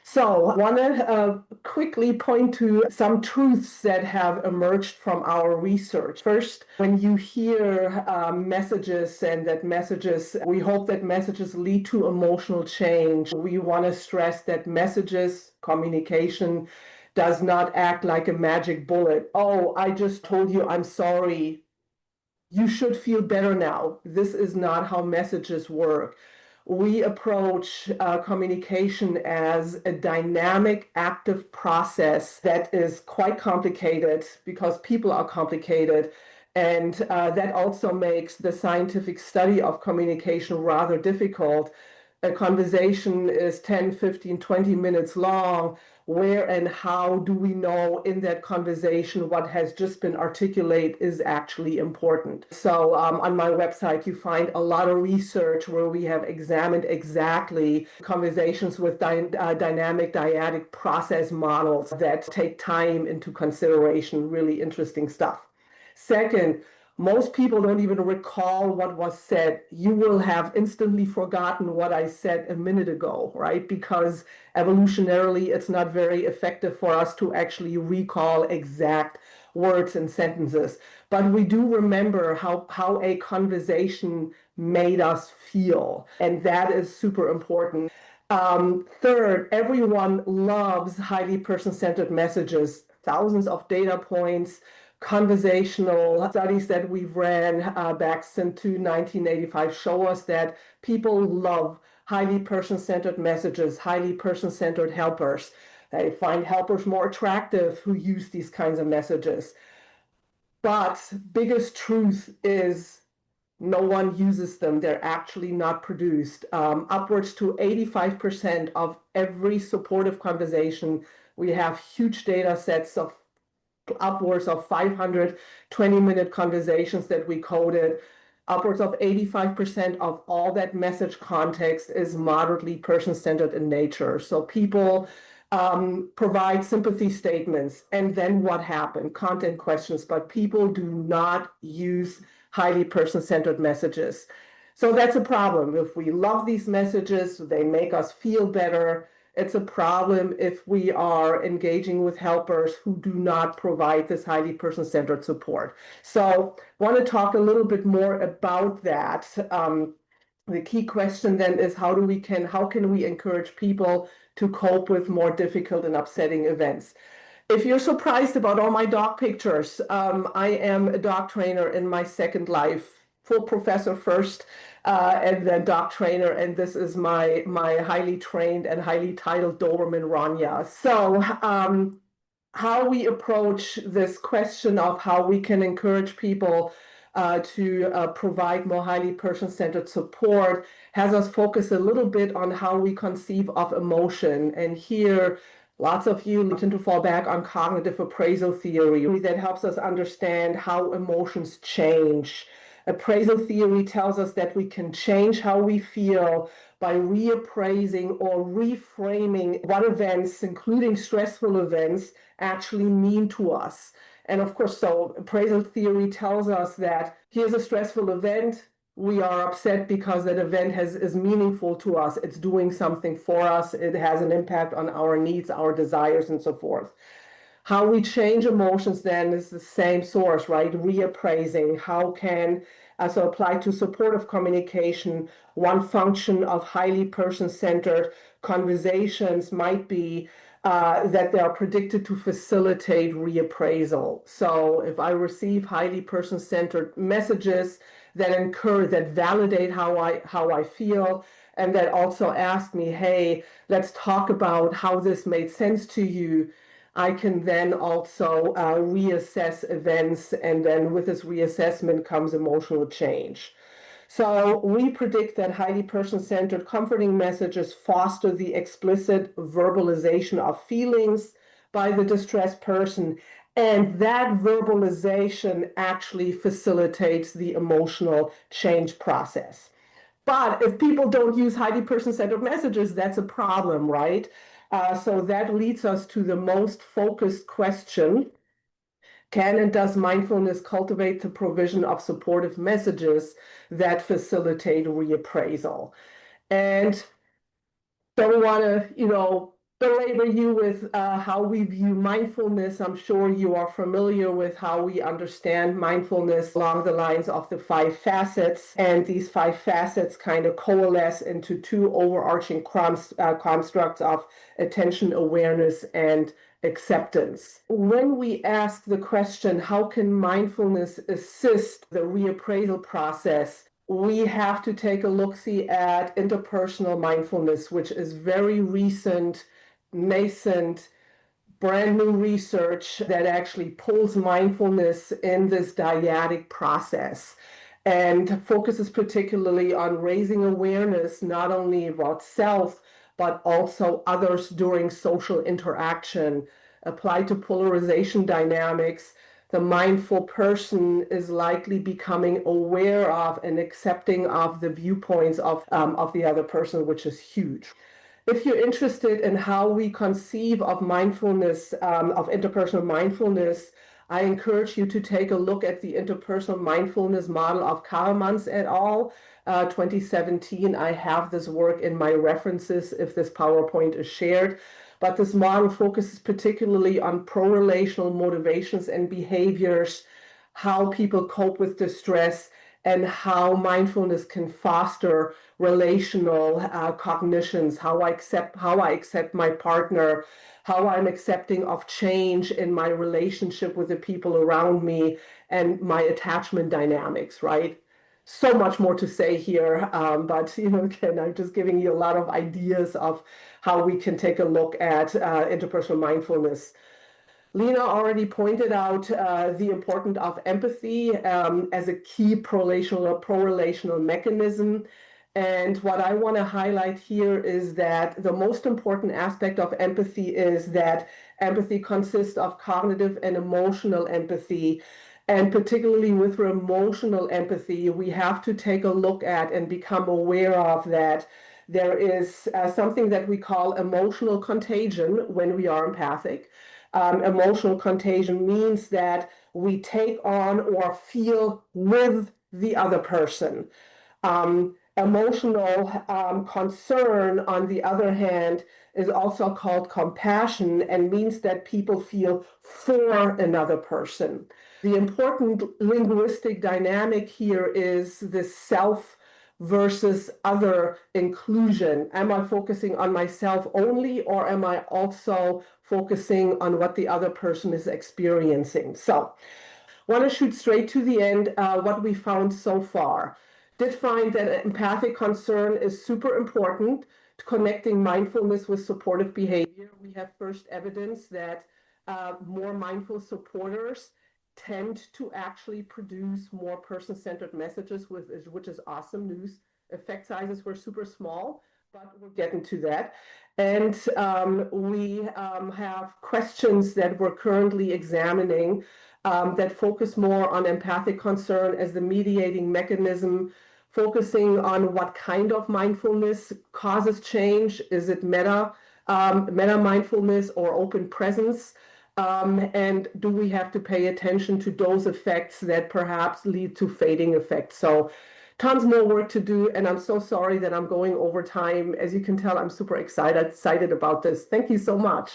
So I want to quickly point to some truths that have emerged from our research. First, when you hear messages and that messages, we hope that messages lead to emotional change. We want to stress that messages, communication, does not act like a magic bullet. Oh, I just told you I'm sorry. You should feel better now. This is not how messages work. We approach communication as a dynamic, active process that is quite complicated because people are complicated. And that also makes the scientific study of communication rather difficult. A conversation is 10, 15, 20 minutes long. Where and how do we know in that conversation what has just been articulated is actually important? So on my website, you find a lot of research where we have examined exactly conversations with dynamic dyadic process models that take time into consideration, really interesting stuff. Second, most people don't even recall what was said. You will have instantly forgotten what I said a minute ago, right? Because evolutionarily, it's not very effective for us to actually recall exact words and sentences, but we do remember how a conversation made us feel, and that is super important. Third, everyone loves highly person-centered messages, thousands of data points, conversational studies that we've ran back since 1985 show us that people love highly person-centered messages, highly person-centered helpers. They find helpers more attractive who use these kinds of messages. But biggest truth is no one uses them. They're actually not produced. Upwards to 85% of every supportive conversation, we have huge data sets of upwards of 500 20-minute conversations that we coded. Upwards of 85% of all that message context is moderately person-centered in nature. So people provide sympathy statements, and then what happened? Content questions, but people do not use highly person-centered messages. So that's a problem. If we love these messages, they make us feel better. It's a problem if we are engaging with helpers who do not provide this highly person-centered support. So I want to talk a little bit more about that. The key question then is how can we encourage people to cope with more difficult and upsetting events? If you're surprised about all my dog pictures, I am a dog trainer in my second life, full professor first, and then dog trainer, and this is my highly trained and highly titled Doberman Rania. So how we approach this question of how we can encourage people to provide more highly person-centered support has us focus a little bit on how we conceive of emotion. And here, lots of you tend to fall back on cognitive appraisal theory that helps us understand how emotions change. Appraisal theory tells us that we can change how we feel by reappraising or reframing what events, including stressful events, actually mean to us. And of course, so appraisal theory tells us that here's a stressful event. We are upset because that event is meaningful to us. It's doing something for us. It has an impact on our needs, our desires, and so forth. How we change emotions then is the same source, right? Reappraising. How can, so apply to supportive communication, one function of highly person-centered conversations might be that they are predicted to facilitate reappraisal. So if I receive highly person-centered messages that encourage, that validate how I feel, and that also ask me, hey, let's talk about how this made sense to you, I can then also reassess events, and then with this reassessment comes emotional change. So we predict that highly person-centered comforting messages foster the explicit verbalization of feelings by the distressed person, and that verbalization actually facilitates the emotional change process. But if people don't use highly person-centered messages, that's a problem, right? So that leads us to the most focused question. Can and does mindfulness cultivate the provision of supportive messages that facilitate reappraisal? And don't want to, belabor you with how we view mindfulness. I'm sure you are familiar with how we understand mindfulness along the lines of the 5 facets. And these 5 facets kind of coalesce into 2 overarching constructs of attention, awareness, and acceptance. When we ask the question, how can mindfulness assist the reappraisal process? We have to take a look-see at interpersonal mindfulness, which is very recent, nascent, brand new research that actually pulls mindfulness in this dyadic process and focuses particularly on raising awareness, not only about self, but also others during social interaction. Applied to polarization dynamics, the mindful person is likely becoming aware of and accepting of the viewpoints of the other person, which is huge. If you're interested in how we conceive of mindfulness, of interpersonal mindfulness, I encourage you to take a look at the interpersonal mindfulness model of Karamans et al. 2017. I have this work in my references if this PowerPoint is shared. but this model focuses particularly on pro-relational motivations and behaviors, how people cope with distress, and how mindfulness can foster relational cognitions, how I accept my partner, how I'm accepting of change in my relationship with the people around me, and my attachment dynamics, right? So much more to say here, but again, I'm just giving you a lot of ideas of how we can take a look at interpersonal mindfulness. Lena already pointed out the importance of empathy as a key pro-relational mechanism. And what I want to highlight here is that the most important aspect of empathy is that empathy consists of cognitive and emotional empathy. And particularly with emotional empathy, we have to take a look at and become aware of that there is something that we call emotional contagion when we are empathic. Emotional contagion means that we take on or feel with the other person. Emotional concern, on the other hand, is also called compassion and means that people feel for another person. The important linguistic dynamic here is the self versus other inclusion. Am I focusing on myself only, or am I also focusing on what the other person is experiencing? So, want to shoot straight to the end, what we found so far. Did find that empathic concern is super important to connecting mindfulness with supportive behavior. We have first evidence that more mindful supporters tend to actually produce more person-centered messages, which is awesome news. Effect sizes were super small, but we'll get into that. And we have questions that we're currently examining that focus more on empathic concern as the mediating mechanism, focusing on what kind of mindfulness causes change. Is it metta mindfulness or open presence? And do we have to pay attention to those effects that perhaps lead to fading effects? So tons more work to do, and I'm so sorry that I'm going over time. As you can tell, I'm super excited about this. Thank you so much.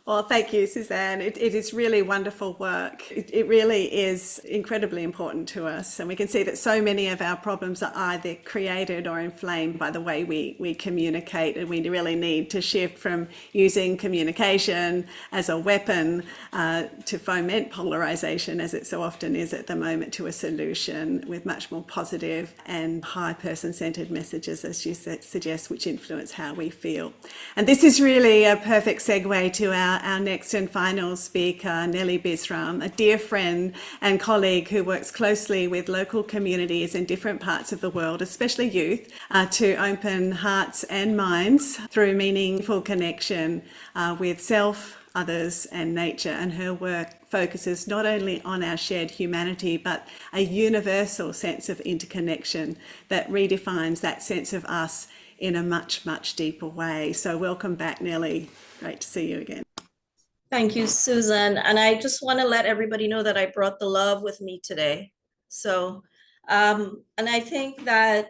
Well, thank you, Suzanne. It is really wonderful work. It really is incredibly important to us. And we can see that so many of our problems are either created or inflamed by the way we communicate. And we really need to shift from using communication as a weapon to foment polarization, as it so often is at the moment, to a solution with much more positive and high person-centered messages, as you suggest, which influence how we feel. And this is really a perfect segue to our next and final speaker, Nellie Bisram, a dear friend and colleague who works closely with local communities in different parts of the world, especially youth, to open hearts and minds through meaningful connection with self, others, and nature. And her work focuses not only on our shared humanity, but a universal sense of interconnection that redefines that sense of us in a much, much deeper way. So welcome back, Nellie. Great to see you again. Thank you, Susan. And I just want to let everybody know that I brought the love with me today. So, and I think that,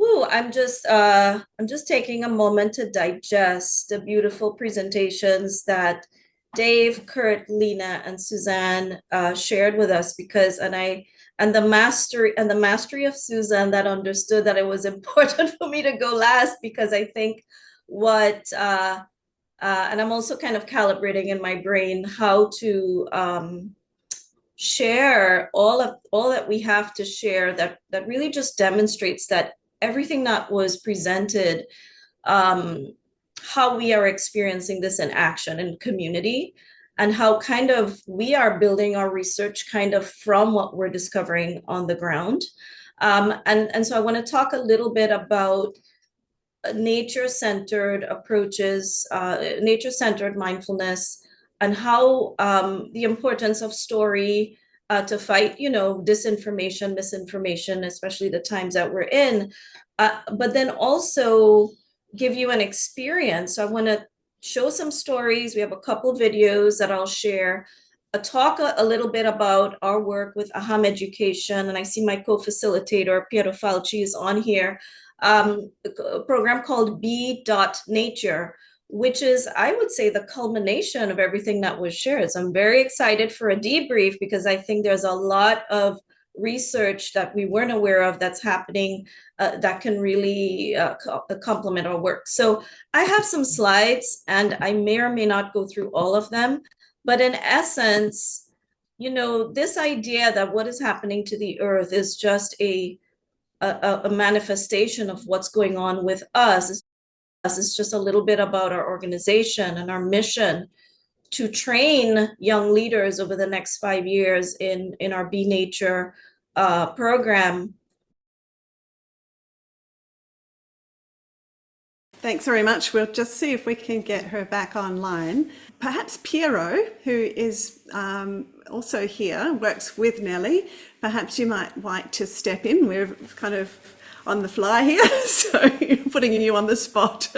I'm just taking a moment to digest the beautiful presentations that Dave, Kurt, Lena, and Suzanne shared with us, because the mastery of Susan that understood that it was important for me to go last, because I think and I'm also kind of calibrating in my brain how to share all that we have to share, that really just demonstrates that everything that was presented, how we are experiencing this in action in community, and how kind of we are building our research kind of from what we're discovering on the ground. And so I want to talk a little bit about nature-centered approaches, nature-centered mindfulness, and how the importance of story to fight, disinformation, misinformation, especially the times that we're in, but then also give you an experience. So I want to show some stories. We have a couple videos that I'll share. Talk a little bit about our work with AHAM Education, and I see my co-facilitator, Piero Falci, is on here. A program called Be.Nature, which is, I would say, the culmination of everything that was shared. So I'm very excited for a debrief because I think there's a lot of research that we weren't aware of that's happening that can really complement our work. So I have some slides and I may or may not go through all of them, but in essence, this idea that what is happening to the earth is just a manifestation of what's going on with us. It's just a little bit about our organization and our mission to train young leaders over the next 5 years in our Be Nature program. Thanks very much. We'll just see if we can get her back online. Perhaps Piero, who is also here, works with Nellie. Perhaps you might like to step in. We're kind of on the fly here, so putting you on the spot.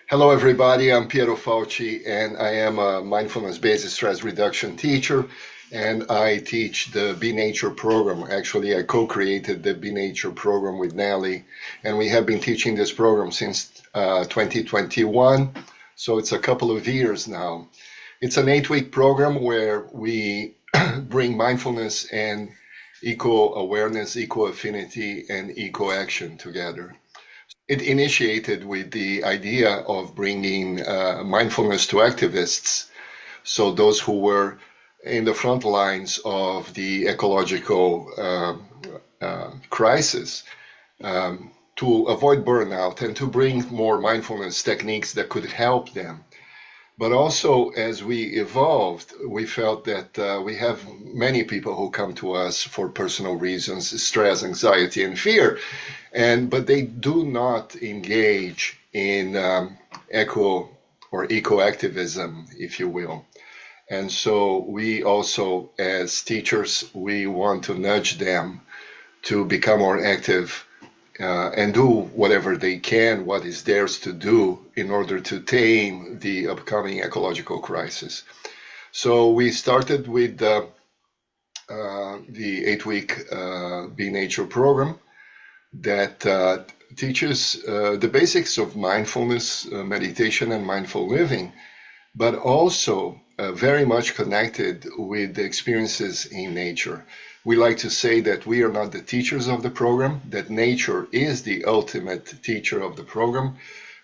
Hello, everybody. I'm Piero Fauci, and I am a mindfulness-based stress reduction teacher, and I teach the Be Nature program. Actually, I co-created the Be Nature program with Nellie, and we have been teaching this program since 2021, so it's a couple of years now. It's an 8-week program where we bring mindfulness and eco-awareness, eco-affinity, and eco-action together. It initiated with the idea of bringing mindfulness to activists, so those who were in the front lines of the ecological crisis, to avoid burnout and to bring more mindfulness techniques that could help them. But also, as we evolved, we felt that we have many people who come to us for personal reasons, stress, anxiety, and fear, but they do not engage in eco or eco-activism, if you will. And so we also, as teachers, we want to nudge them to become more active and do whatever they can, what is theirs to do in order to tame the upcoming ecological crisis. So we started with the 8-week Be Nature program that teaches the basics of mindfulness, meditation, and mindful living, but also very much connected with the experiences in nature. We like to say that we are not the teachers of the program, that nature is the ultimate teacher of the program.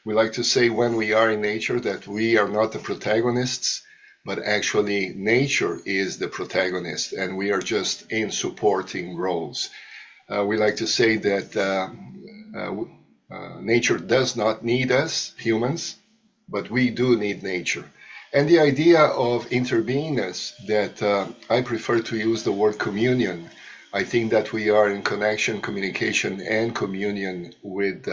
We like to say when we are in nature that we are not the protagonists, but actually nature is the protagonist and we are just in supporting roles. We like to say that nature does not need us, humans, but we do need nature. And the idea of interbeingness, that I prefer to use the word communion. I think that we are in connection, communication, and communion with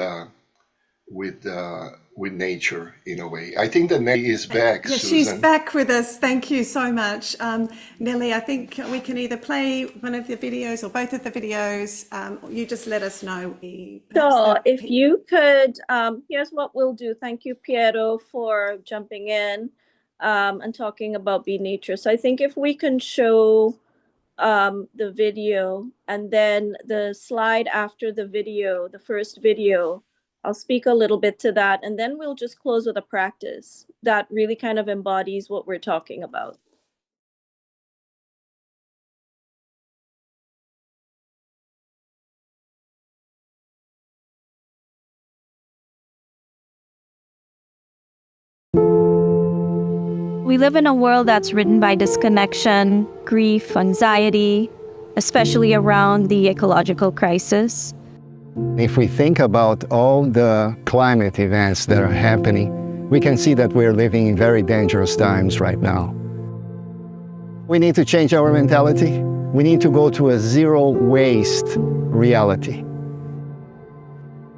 nature in a way. I think that Nellie is back, Yeah, Susan. she's back with us. Thank you so much. Nellie, I think we can either play one of the videos or both of the videos. You just let us know. So if you could, here's what we'll do. Thank you, Piero, for jumping in and talking about Be Nature. So I think if we can show the video and then the slide after the video, the first video, I'll speak a little bit to that, and then we'll just close with a practice that really kind of embodies what we're talking about. We live in a world that's ridden by disconnection, grief, anxiety, especially around the ecological crisis. If we think about all the climate events that are happening, we can see that we're living in very dangerous times right now. We need to change our mentality. We need to go to a zero-waste reality.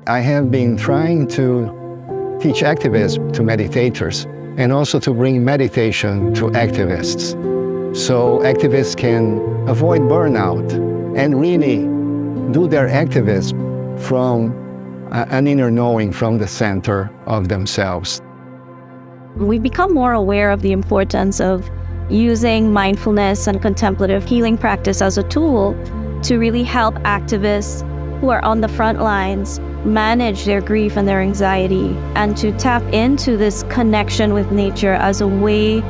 I have been trying to teach activism to meditators and also to bring meditation to activists, so activists can avoid burnout and really do their activism from an inner knowing, from the center of themselves. We become more aware of the importance of using mindfulness and contemplative healing practice as a tool to really help activists who are on the front lines manage their grief and their anxiety, and to tap into this connection with nature as a way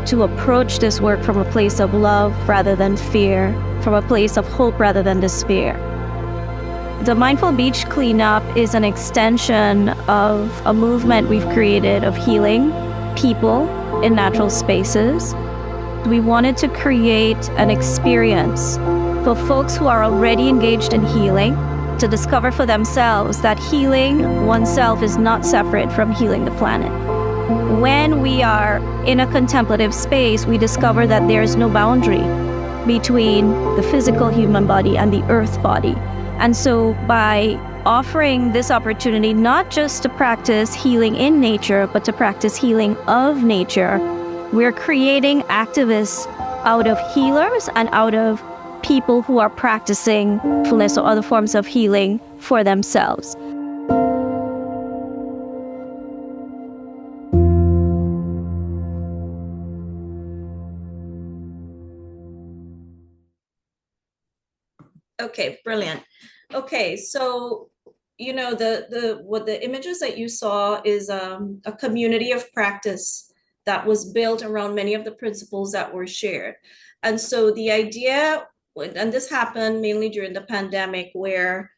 to approach this work from a place of love rather than fear, from a place of hope rather than despair. The Mindful Beach Cleanup is an extension of a movement we've created of healing people in natural spaces. We wanted to create an experience for folks who are already engaged in healing to discover for themselves that healing oneself is not separate from healing the planet. When we are in a contemplative space, we discover that there is no boundary between the physical human body and the earth body. And so by offering this opportunity not just to practice healing in nature, but to practice healing of nature, we're creating activists out of healers and out of people who are practicing mindfulness or other forms of healing for themselves. Okay, brilliant. Okay, so the images that you saw is a community of practice that was built around many of the principles that were shared. And so the idea, and this happened mainly during the pandemic, where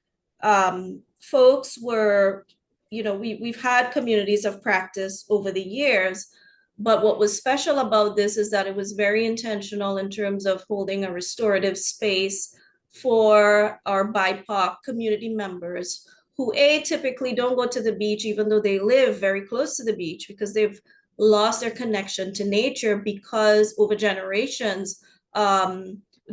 folks were, we've had communities of practice over the years, but what was special about this is that it was very intentional in terms of holding a restorative space for our BIPOC community members who typically don't go to the beach, even though they live very close to the beach, because they've lost their connection to nature because over generations,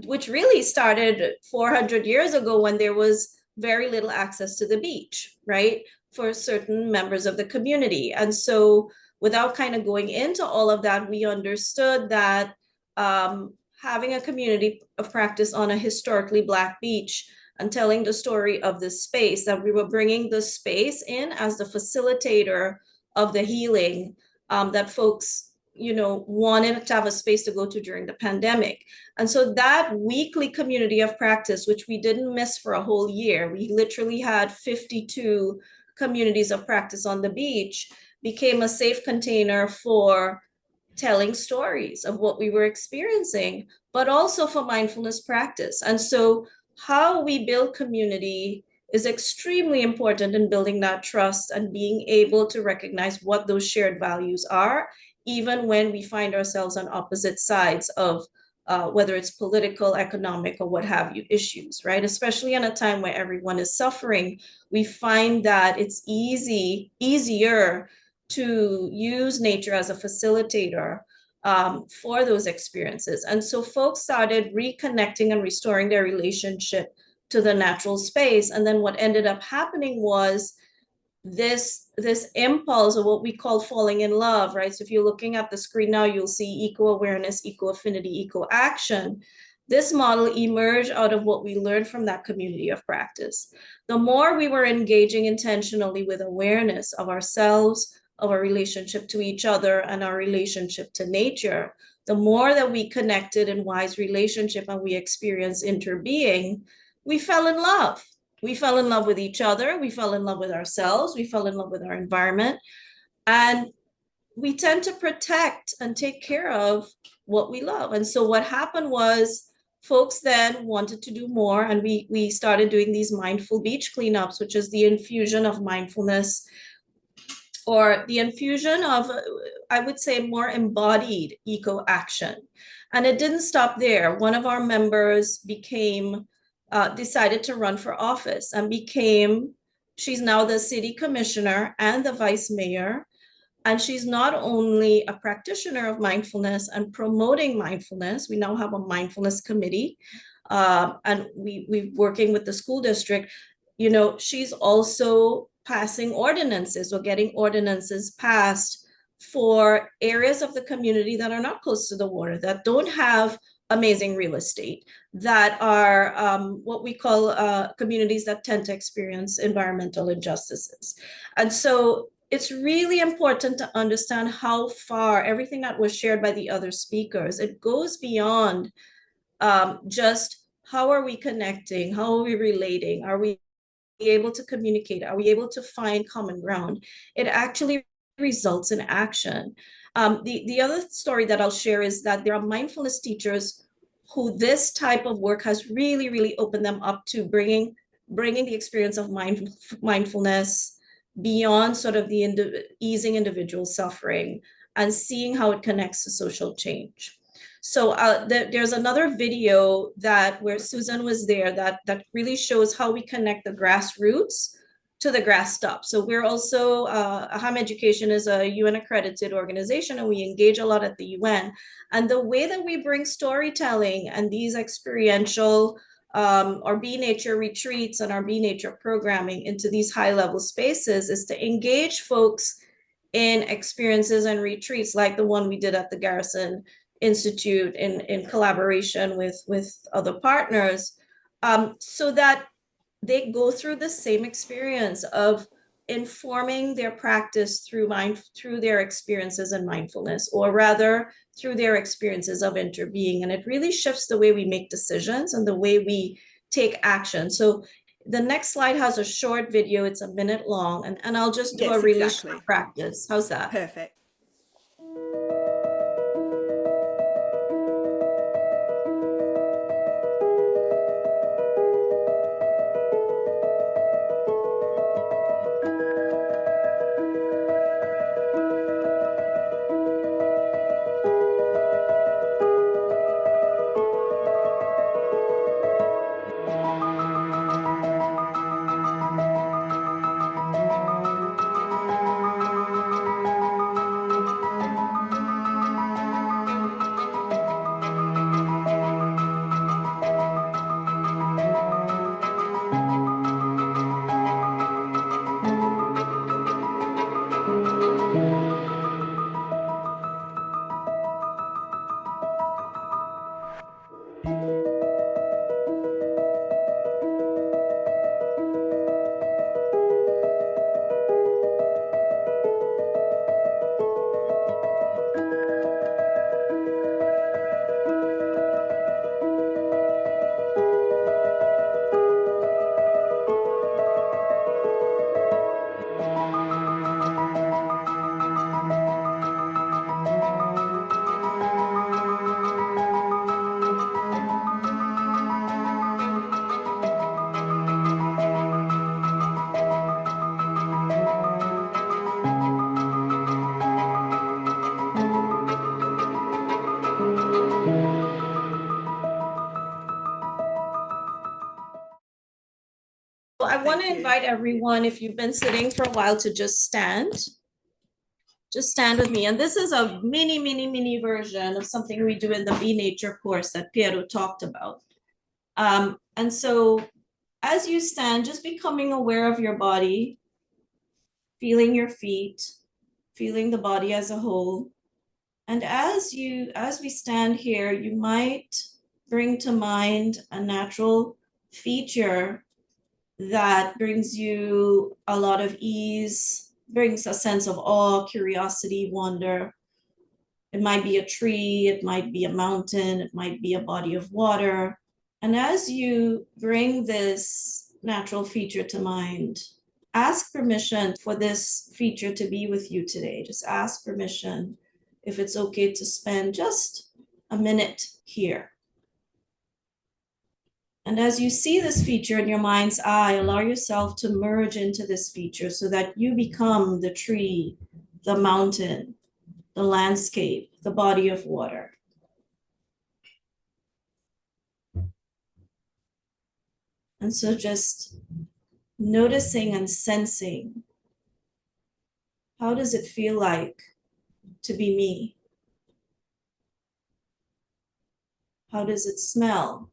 which really started 400 years ago when there was very little access to the beach, right, for certain members of the community. And so without kind of going into all of that, we understood that having a community of practice on a historically Black beach and telling the story of this space, that we were bringing the space in as the facilitator of the healing that folks, wanted to have a space to go to during the pandemic. And so that weekly community of practice, which we didn't miss for a whole year, we literally had 52 communities of practice on the beach, became a safe container for telling stories of what we were experiencing, but also for mindfulness practice. And so how we build community is extremely important in building that trust and being able to recognize what those shared values are, even when we find ourselves on opposite sides of whether it's political, economic, or what have you issues, right? Especially in a time where everyone is suffering, we find that it's easier to use nature as a facilitator for those experiences. And so folks started reconnecting and restoring their relationship to the natural space. And then what ended up happening was this impulse of what we call falling in love, right? So if you're looking at the screen now, you'll see eco-awareness, eco-affinity, eco-action. This model emerged out of what we learned from that community of practice. The more we were engaging intentionally with awareness of ourselves, of our relationship to each other, and our relationship to nature, the more that we connected in wise relationship and we experienced interbeing, we fell in love. We fell in love with each other. We fell in love with ourselves. We fell in love with our environment. And we tend to protect and take care of what we love. And so what happened was folks then wanted to do more. And we started doing these mindful beach cleanups, which is the infusion of mindfulness, or the infusion of, I would say, more embodied eco-action. And it didn't stop there. One of our members decided to run for office and she's now the city commissioner and the vice mayor. And she's not only a practitioner of mindfulness and promoting mindfulness, we now have a mindfulness committee, and we're working with the school district. She's also passing ordinances or getting ordinances passed for areas of the community that are not close to the water, that don't have amazing real estate, that are what we call communities that tend to experience environmental injustices. And so it's really important to understand how far everything that was shared by the other speakers, it goes beyond just how are we connecting, how are we relating, are we able to communicate? Are we able to find common ground? It actually results in action. The other story that I'll share is that there are mindfulness teachers who this type of work has really, really opened them up to bringing the experience of mindfulness beyond sort of the easing individual suffering and seeing how it connects to social change. So there's another video where Susan was there that really shows how we connect the grassroots to the grassed up. So we're also, AHAM Education is a UN accredited organization, and we engage a lot at the UN. And the way that we bring storytelling and these experiential our Be Nature retreats and our Be Nature programming into these high level spaces is to engage folks in experiences and retreats like the one we did at the Garrison Institute in collaboration with other partners, so that they go through the same experience of informing their practice through their experiences in mindfulness, or rather through their experiences of interbeing. And it really shifts the way we make decisions and the way we take action. So the next slide has a short video. It's a minute long, and I'll just do a really short practice. How's that? Perfect. I want to invite everyone, if you've been sitting for a while, to just stand. Just stand with me. And this is a mini version of something we do in the Be Nature course that Piero talked about. And so as you stand, just becoming aware of your body, feeling your feet, feeling the body as a whole. And as we stand here, you might bring to mind a natural feature that brings you a lot of ease, brings a sense of awe, curiosity, wonder. It might be a tree, it might be a mountain, it might be a body of water. And as you bring this natural feature to mind, ask permission for this feature to be with you today. Just ask permission if it's okay to spend just a minute here. And as you see this feature in your mind's eye, allow yourself to merge into this feature so that you become the tree, the mountain, the landscape, the body of water. And so just noticing and sensing, how does it feel like to be me? How does it smell?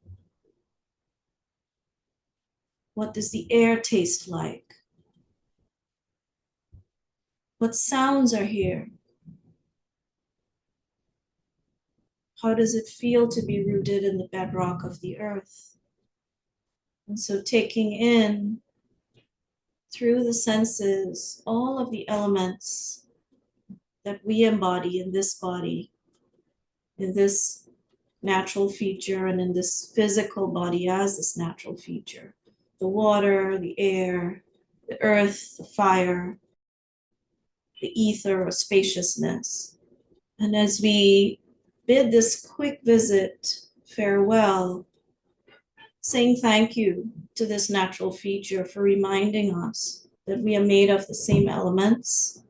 What does the air taste like? What sounds are here? How does it feel to be rooted in the bedrock of the earth? And so taking in through the senses all of the elements that we embody in this body, in this natural feature, and in this physical body as this natural feature. the water, the air, the earth, the fire, the ether or spaciousness. And as we bid this quick visit farewell, saying thank you to this natural feature for reminding us that we are made of the same elements,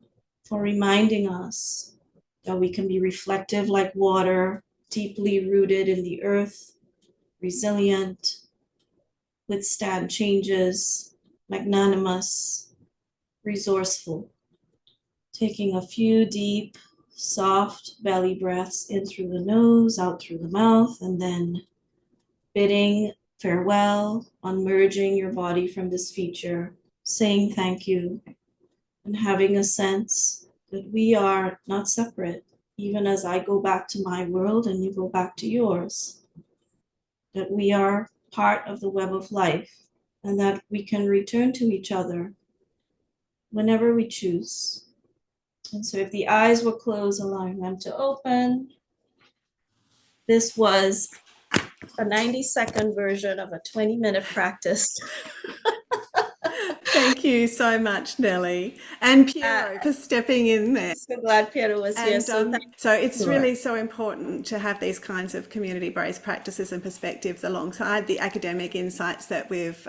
for reminding us that we can be reflective like water, deeply rooted in the earth, resilient, withstand changes, magnanimous, resourceful. Taking a few deep, soft belly breaths in through the nose, out through the mouth, and then bidding farewell, unmerging your body from this feature, saying thank you, and having a sense that we are not separate, even as I go back to my world and you go back to yours, that we are part of the web of life, and that we can return to each other whenever we choose. And so if the eyes were closed, allowing them to open. This was a 90-second version of a 20-minute practice. Thank you so much, Nellie, and Piero for stepping in there. So glad Piero was here. So it's really so important to have these kinds of community-based practices and perspectives alongside the academic insights that we've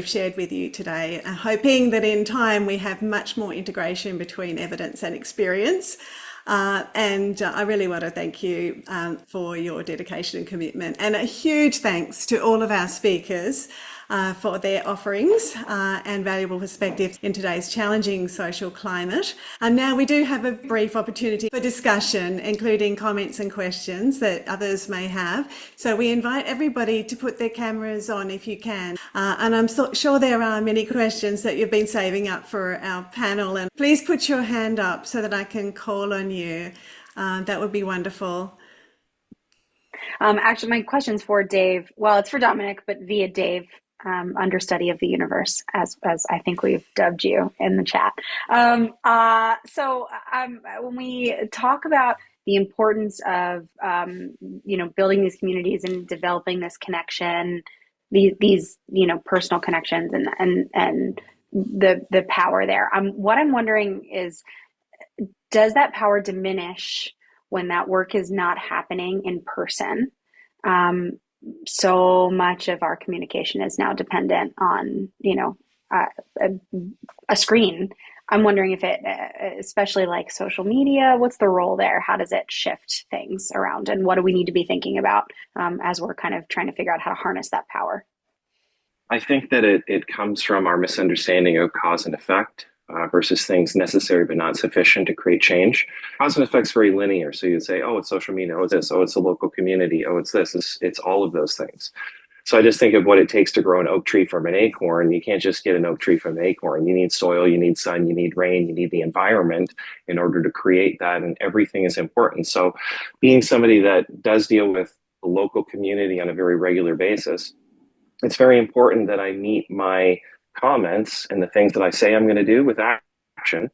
shared with you today, hoping that in time we have much more integration between evidence and experience. And I really want to thank you for your dedication and commitment, and a huge thanks to all of our speakers for their offerings and valuable perspectives in today's challenging social climate. And now we do have a brief opportunity for discussion, including comments and questions that others may have. So we invite everybody to put their cameras on if you can. And I'm sure there are many questions that you've been saving up for our panel. And please put your hand up so that I can call on you. That would be wonderful. Actually, my question's for Dave. Well, it's for Dominic, but via Dave, understudy of the universe, as I think we've dubbed you in the chat. So when we talk about the importance of building these communities and developing this connection, these personal connections and the power there. What I'm wondering is, does that power diminish when that work is not happening in person? So much of our communication is now dependent on, a screen. I'm wondering if it, especially like social media, what's the role there? How does it shift things around? And what do we need to be thinking about as we're kind of trying to figure out how to harness that power? I think that it comes from our misunderstanding of cause and effect versus things necessary but not sufficient to create change. Cause and effect's very linear. So you'd say, oh, it's social media, oh, it's this, oh, it's a local community, oh, it's this, it's all of those things. So I just think of what it takes to grow an oak tree from an acorn. You can't just get an oak tree from an acorn. You need soil, you need sun, you need rain, you need the environment in order to create that, and everything is important. So being somebody that does deal with the local community on a very regular basis, it's very important that I meet my comments and the things that I say I'm going to do with action.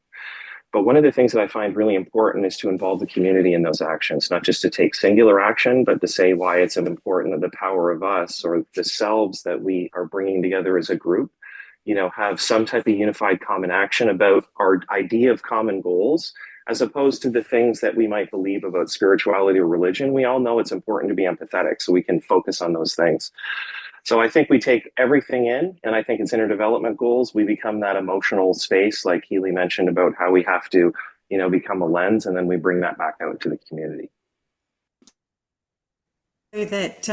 But one of the things that I find really important is to involve the community in those actions, not just to take singular action, but to say why it's important that the power of us, or the selves that we are bringing together as a group, have some type of unified common action about our idea of common goals, as opposed to the things that we might believe about spirituality or religion. We all know it's important to be empathetic, so we can focus on those things. So I think we take everything in, and I think it's interdevelopment goals. We become that emotional space, like Healy mentioned, about how we have to, become a lens, and then we bring that back out to the community. That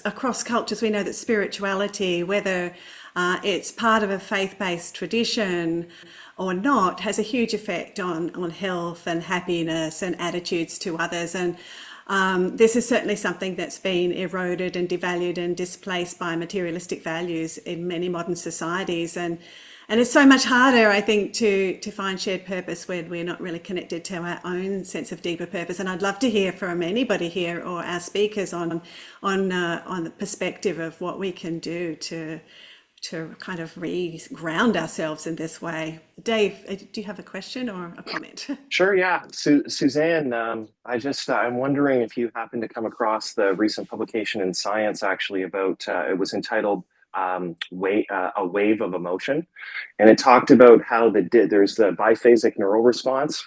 across cultures, we know that spirituality, whether it's part of a faith-based tradition or not, has a huge effect on health and happiness and attitudes to others. And this is certainly something that's been eroded and devalued and displaced by materialistic values in many modern societies. And it's so much harder, I think, to find shared purpose when we're not really connected to our own sense of deeper purpose. And I'd love to hear from anybody here or our speakers on the perspective of what we can do to kind of re-ground ourselves in this way. Dave, do you have a question or a comment? Sure, yeah. Suzanne, I'm wondering if you happen to come across the recent publication in Science, actually, about, it was entitled a wave of emotion. And it talked about how there's the biphasic neural response,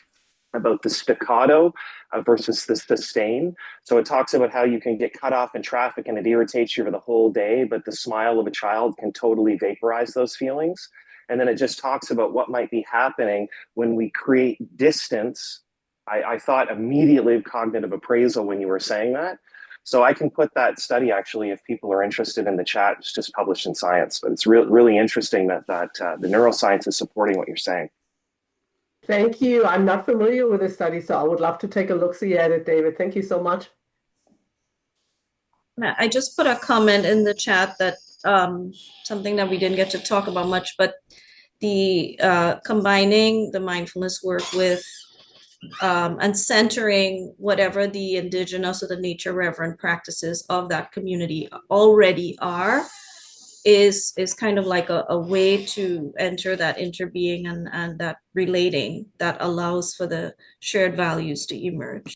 about the staccato versus the sustain. So it talks about how you can get cut off in traffic and it irritates you for the whole day, but the smile of a child can totally vaporize those feelings. And then it just talks about what might be happening when we create distance. I thought immediately of cognitive appraisal when you were saying that. So I can put that study, actually, if people are interested, in the chat. It's just published in Science, but it's really interesting that the neuroscience is supporting what you're saying. Thank you. I'm not familiar with this study, so I would love to take a look-see at it, David. Thank you so much. I just put a comment in the chat that something that we didn't get to talk about much, but the combining the mindfulness work with and centering whatever the indigenous or the nature reverent practices of that community already are is kind of like a way to enter that interbeing and that relating that allows for the shared values to emerge.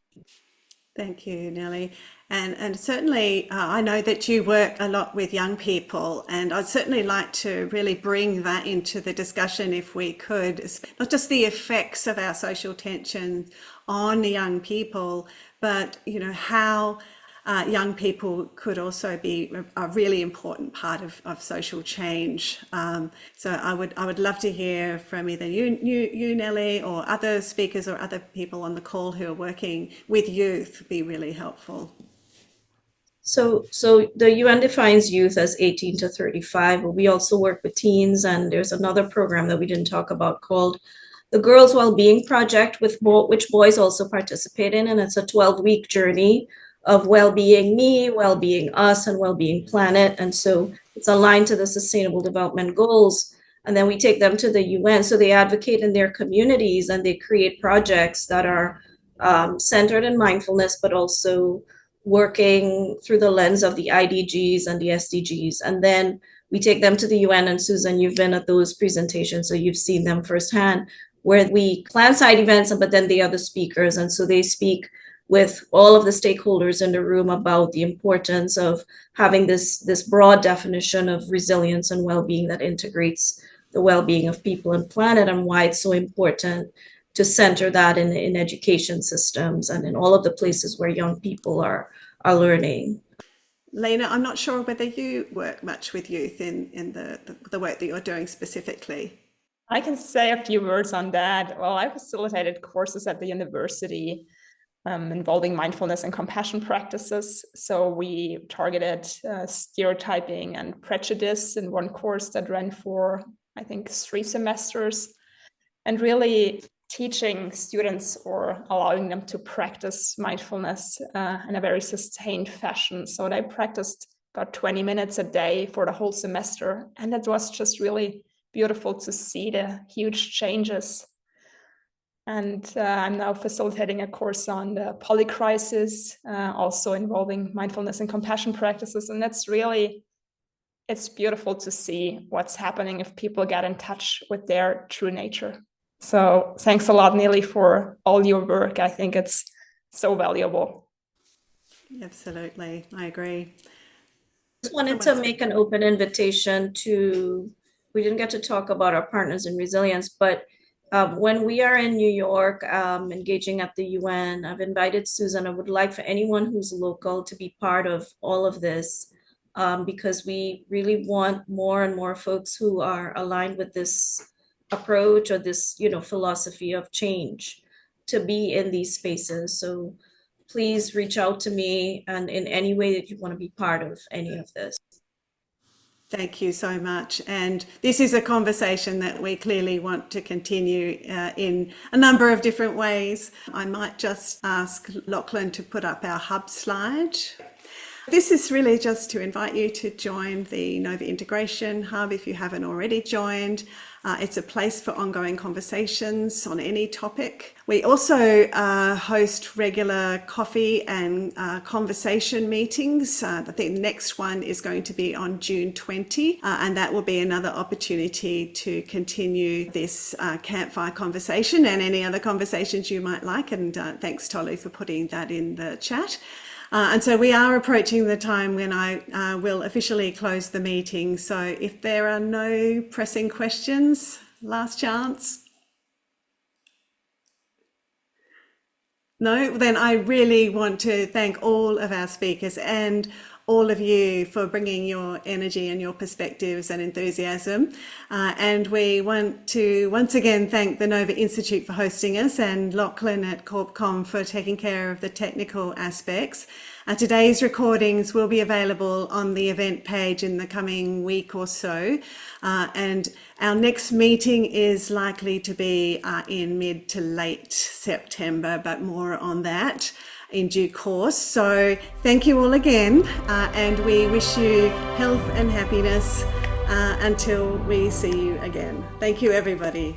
Thank you, Nellie. And certainly, I know that you work a lot with young people, and I'd certainly like to really bring that into the discussion if we could, not just the effects of our social tensions on young people, but, you know, how young people could also be a really important part of social change. So I would love to hear from either you, Nellie, or other speakers or other people on the call who are working with youth. Would be really helpful. So the UN defines youth as 18 to 35, but we also work with teens, and there's another program that we didn't talk about called the Girls Wellbeing Project, which boys also participate in, and it's a 12-week journey of well-being me, well-being us, and well-being planet. And so it's aligned to the Sustainable Development Goals. And then we take them to the UN. So they advocate in their communities and they create projects that are centered in mindfulness, but also working through the lens of the IDGs and the SDGs. And then we take them to the UN. And Susan, you've been at those presentations, so you've seen them firsthand, where we plan side events, but then they are the speakers. And so they speak with all of the stakeholders in the room about the importance of having this broad definition of resilience and well-being that integrates the well-being of people and planet, and why it's so important to center that in education systems and in all of the places where young people are learning. Lena, I'm not sure whether you work much with youth in the work that you're doing specifically. I can say a few words on that. Well, I facilitated courses at the university involving mindfulness and compassion practices. So we targeted stereotyping and prejudice in one course that ran for, I think, 3 semesters, and really teaching students or allowing them to practice mindfulness in a very sustained fashion. So they practiced about 20 minutes a day for the whole semester. And it was just really beautiful to see the huge changes. And I'm now facilitating a course on the polycrisis, also involving mindfulness and compassion practices. And it's beautiful to see what's happening if people get in touch with their true nature. So thanks a lot, Nellie, for all your work. I think it's so valuable. Absolutely, I agree. Just wanted to make an open invitation we didn't get to talk about our partners in resilience, but when we are in New York, engaging at the UN, I've invited Susan. I would like for anyone who's local to be part of all of this, because we really want more and more folks who are aligned with this approach or this, philosophy of change to be in these spaces. So please reach out to me and in any way that you want to be part of any of this. Thank you so much. And this is a conversation that we clearly want to continue in a number of different ways. I might just ask Lachlan to put up our hub slide. This is really just to invite you to join the Nova Integration Hub if you haven't already joined. It's a place for ongoing conversations on any topic. We also host regular coffee and conversation meetings. I think the next one is going to be on June 20, and that will be another opportunity to continue this campfire conversation and any other conversations you might like. And thanks, Tolu, for putting that in the chat. And so we are approaching the time when I will officially close the meeting. So if there are no pressing questions, last chance. No, then I really want to thank all of our speakers and all of you for bringing your energy and your perspectives and enthusiasm. And we want to once again thank the Nova Institute for hosting us and Lachlan at CorpCom for taking care of the technical aspects. Today's recordings will be available on the event page in the coming week or so. And our next meeting is likely to be in mid to late September, but more on that in due course. So thank you all again, and we wish you health and happiness until we see you again. Thank you, everybody.